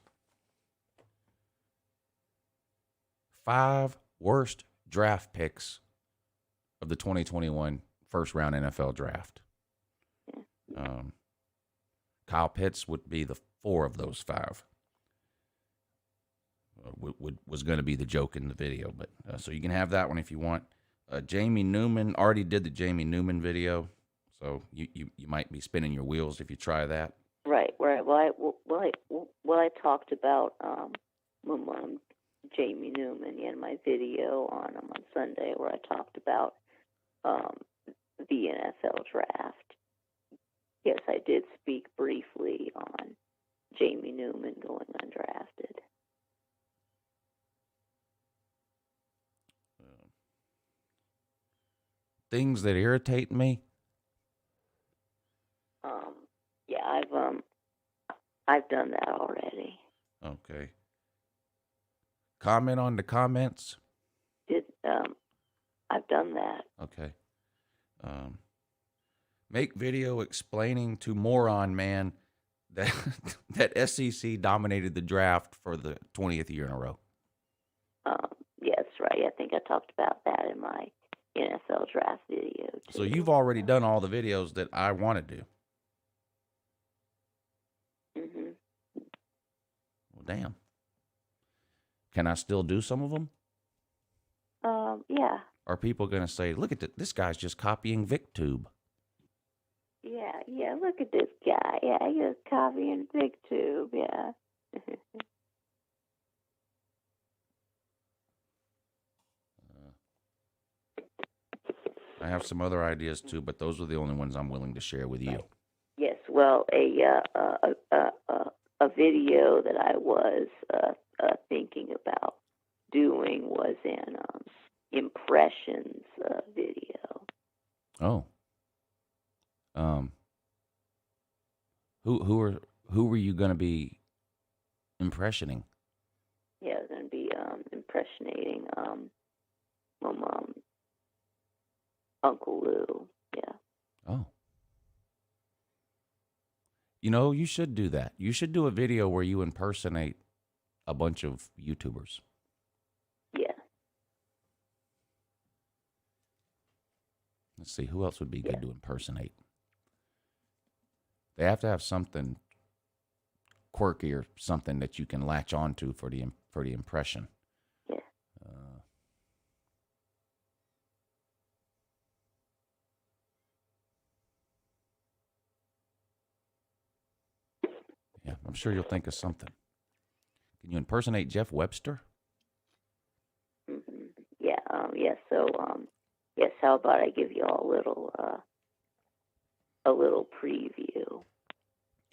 5 worst draft picks of the 2021 first round NFL draft. Kyle Pitts would be the 4 of those 5. Was going to be the joke in the video, but so you can have that one if you want. Jamie Newman already did the Jamie Newman video, so you might be spinning your wheels if you try that. Right. Well, I talked about Jamie Newman in my video on Sunday, where I talked about the NFL draft. Yes, I did speak briefly on Jamie Newman going undrafted. Things that irritate me. Yeah, I've done that already. Okay. Comment on the comments. I've done that. Okay. Make video explaining to moron man that that SEC dominated the draft for the 20th year in a row. Yes, right. I think I talked about that in my NFL draft video too. So you've already done all the videos that I want to do. Mhm. Well, damn. Can I still do some of them? Yeah. Are people going to say, look at this guy's just copying VikTube? Yeah. Look at this guy. Yeah, he was copying VikTube. Yeah. I have some other ideas too, but those are the only ones I'm willing to share with you. Yes. Well, a video that I was thinking about doing was an impressions video. Oh. Who were you going to be impressioning? Yeah, I was going to be impersonating Uncle Lou. Yeah. Oh. You know, you should do that. You should do a video where you impersonate a bunch of YouTubers. Yeah. Let's see, who else would be good to impersonate? They have to have something quirky or something that you can latch onto for the impression. Yeah. Yeah, I'm sure you'll think of something. Can you impersonate Jeff Webster? Mm-hmm. Yeah. Yeah. So, yes. How about I give you all a little preview?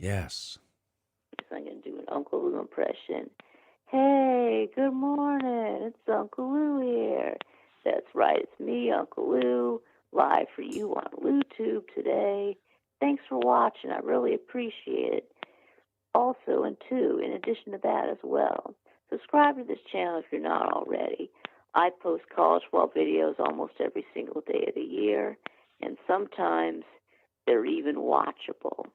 Yes. So I'm going to do an Uncle Lou impression. Hey, good morning. It's Uncle Lou here. That's right. It's me, Uncle Lou, live for you on LouTube today. Thanks for watching. I really appreciate it. Also, in addition to that as well, subscribe to this channel if you're not already. I post college football videos almost every single day of the year, and sometimes they're even watchable.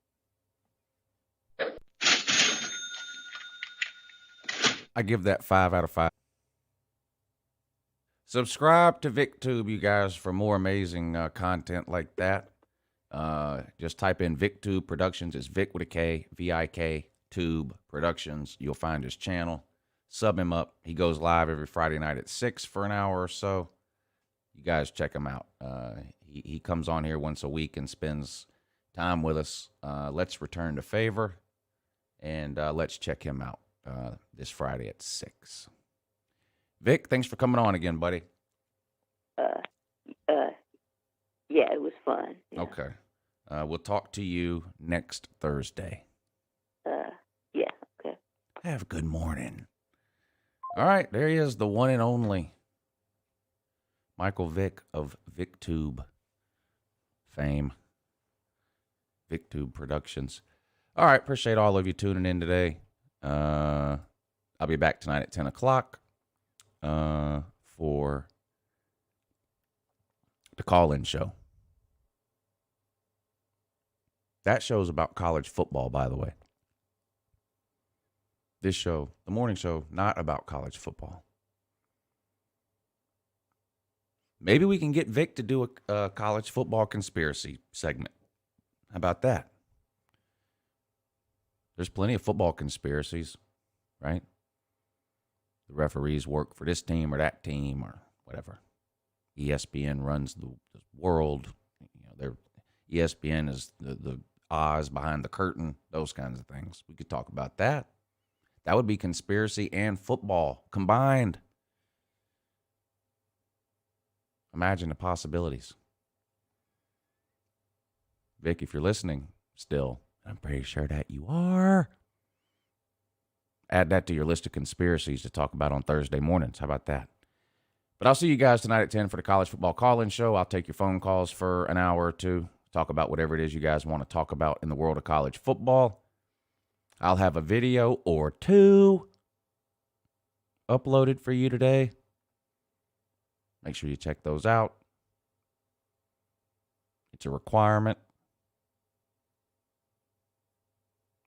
I give that 5 out of 5. Subscribe to VikTube, you guys, for more amazing content like that. Just type in VikTube Productions. It's Vic with a K, VIK Tube Productions. You'll find his channel. Sub him up. He goes live every Friday night at 6 for an hour or so. You guys check him out. He comes on here once a week and spends time with us. Let's return the favor, and let's check him out this Friday at 6. Vic, thanks for coming on again, buddy. Yeah, it was fun. Yeah. Okay. We'll talk to you next Thursday. Have a good morning. All right, there he is, the one and only Michael Vick of VikTube fame. VikTube Productions. All right, appreciate all of you tuning in today. I'll be back tonight at 10 o'clock for the call-in show. That show's about college football, by the way. This show, the morning show, not about college football. Maybe we can get Vic to do a college football conspiracy segment. How about that? There's plenty of football conspiracies, right? The referees work for this team or that team or whatever. ESPN runs the world. ESPN is the Oz behind the curtain, those kinds of things. We could talk about that. That would be conspiracy and football combined. Imagine the possibilities. Vic, if you're listening still, I'm pretty sure that you are, add that to your list of conspiracies to talk about on Thursday mornings. How about that? But I'll see you guys tonight at 10 for the college football call-in show. I'll take your phone calls for an hour or two, talk about whatever it is you guys want to talk about in the world of college football. I'll have a video or two uploaded for you today. Make sure you check those out. It's a requirement.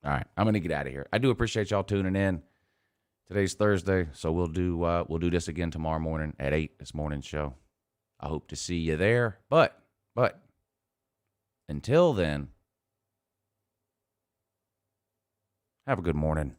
All right, I'm going to get out of here. I do appreciate y'all tuning in. Today's Thursday, so we'll do this again tomorrow morning at 8, this morning show. I hope to see you there. But until then, have a good morning.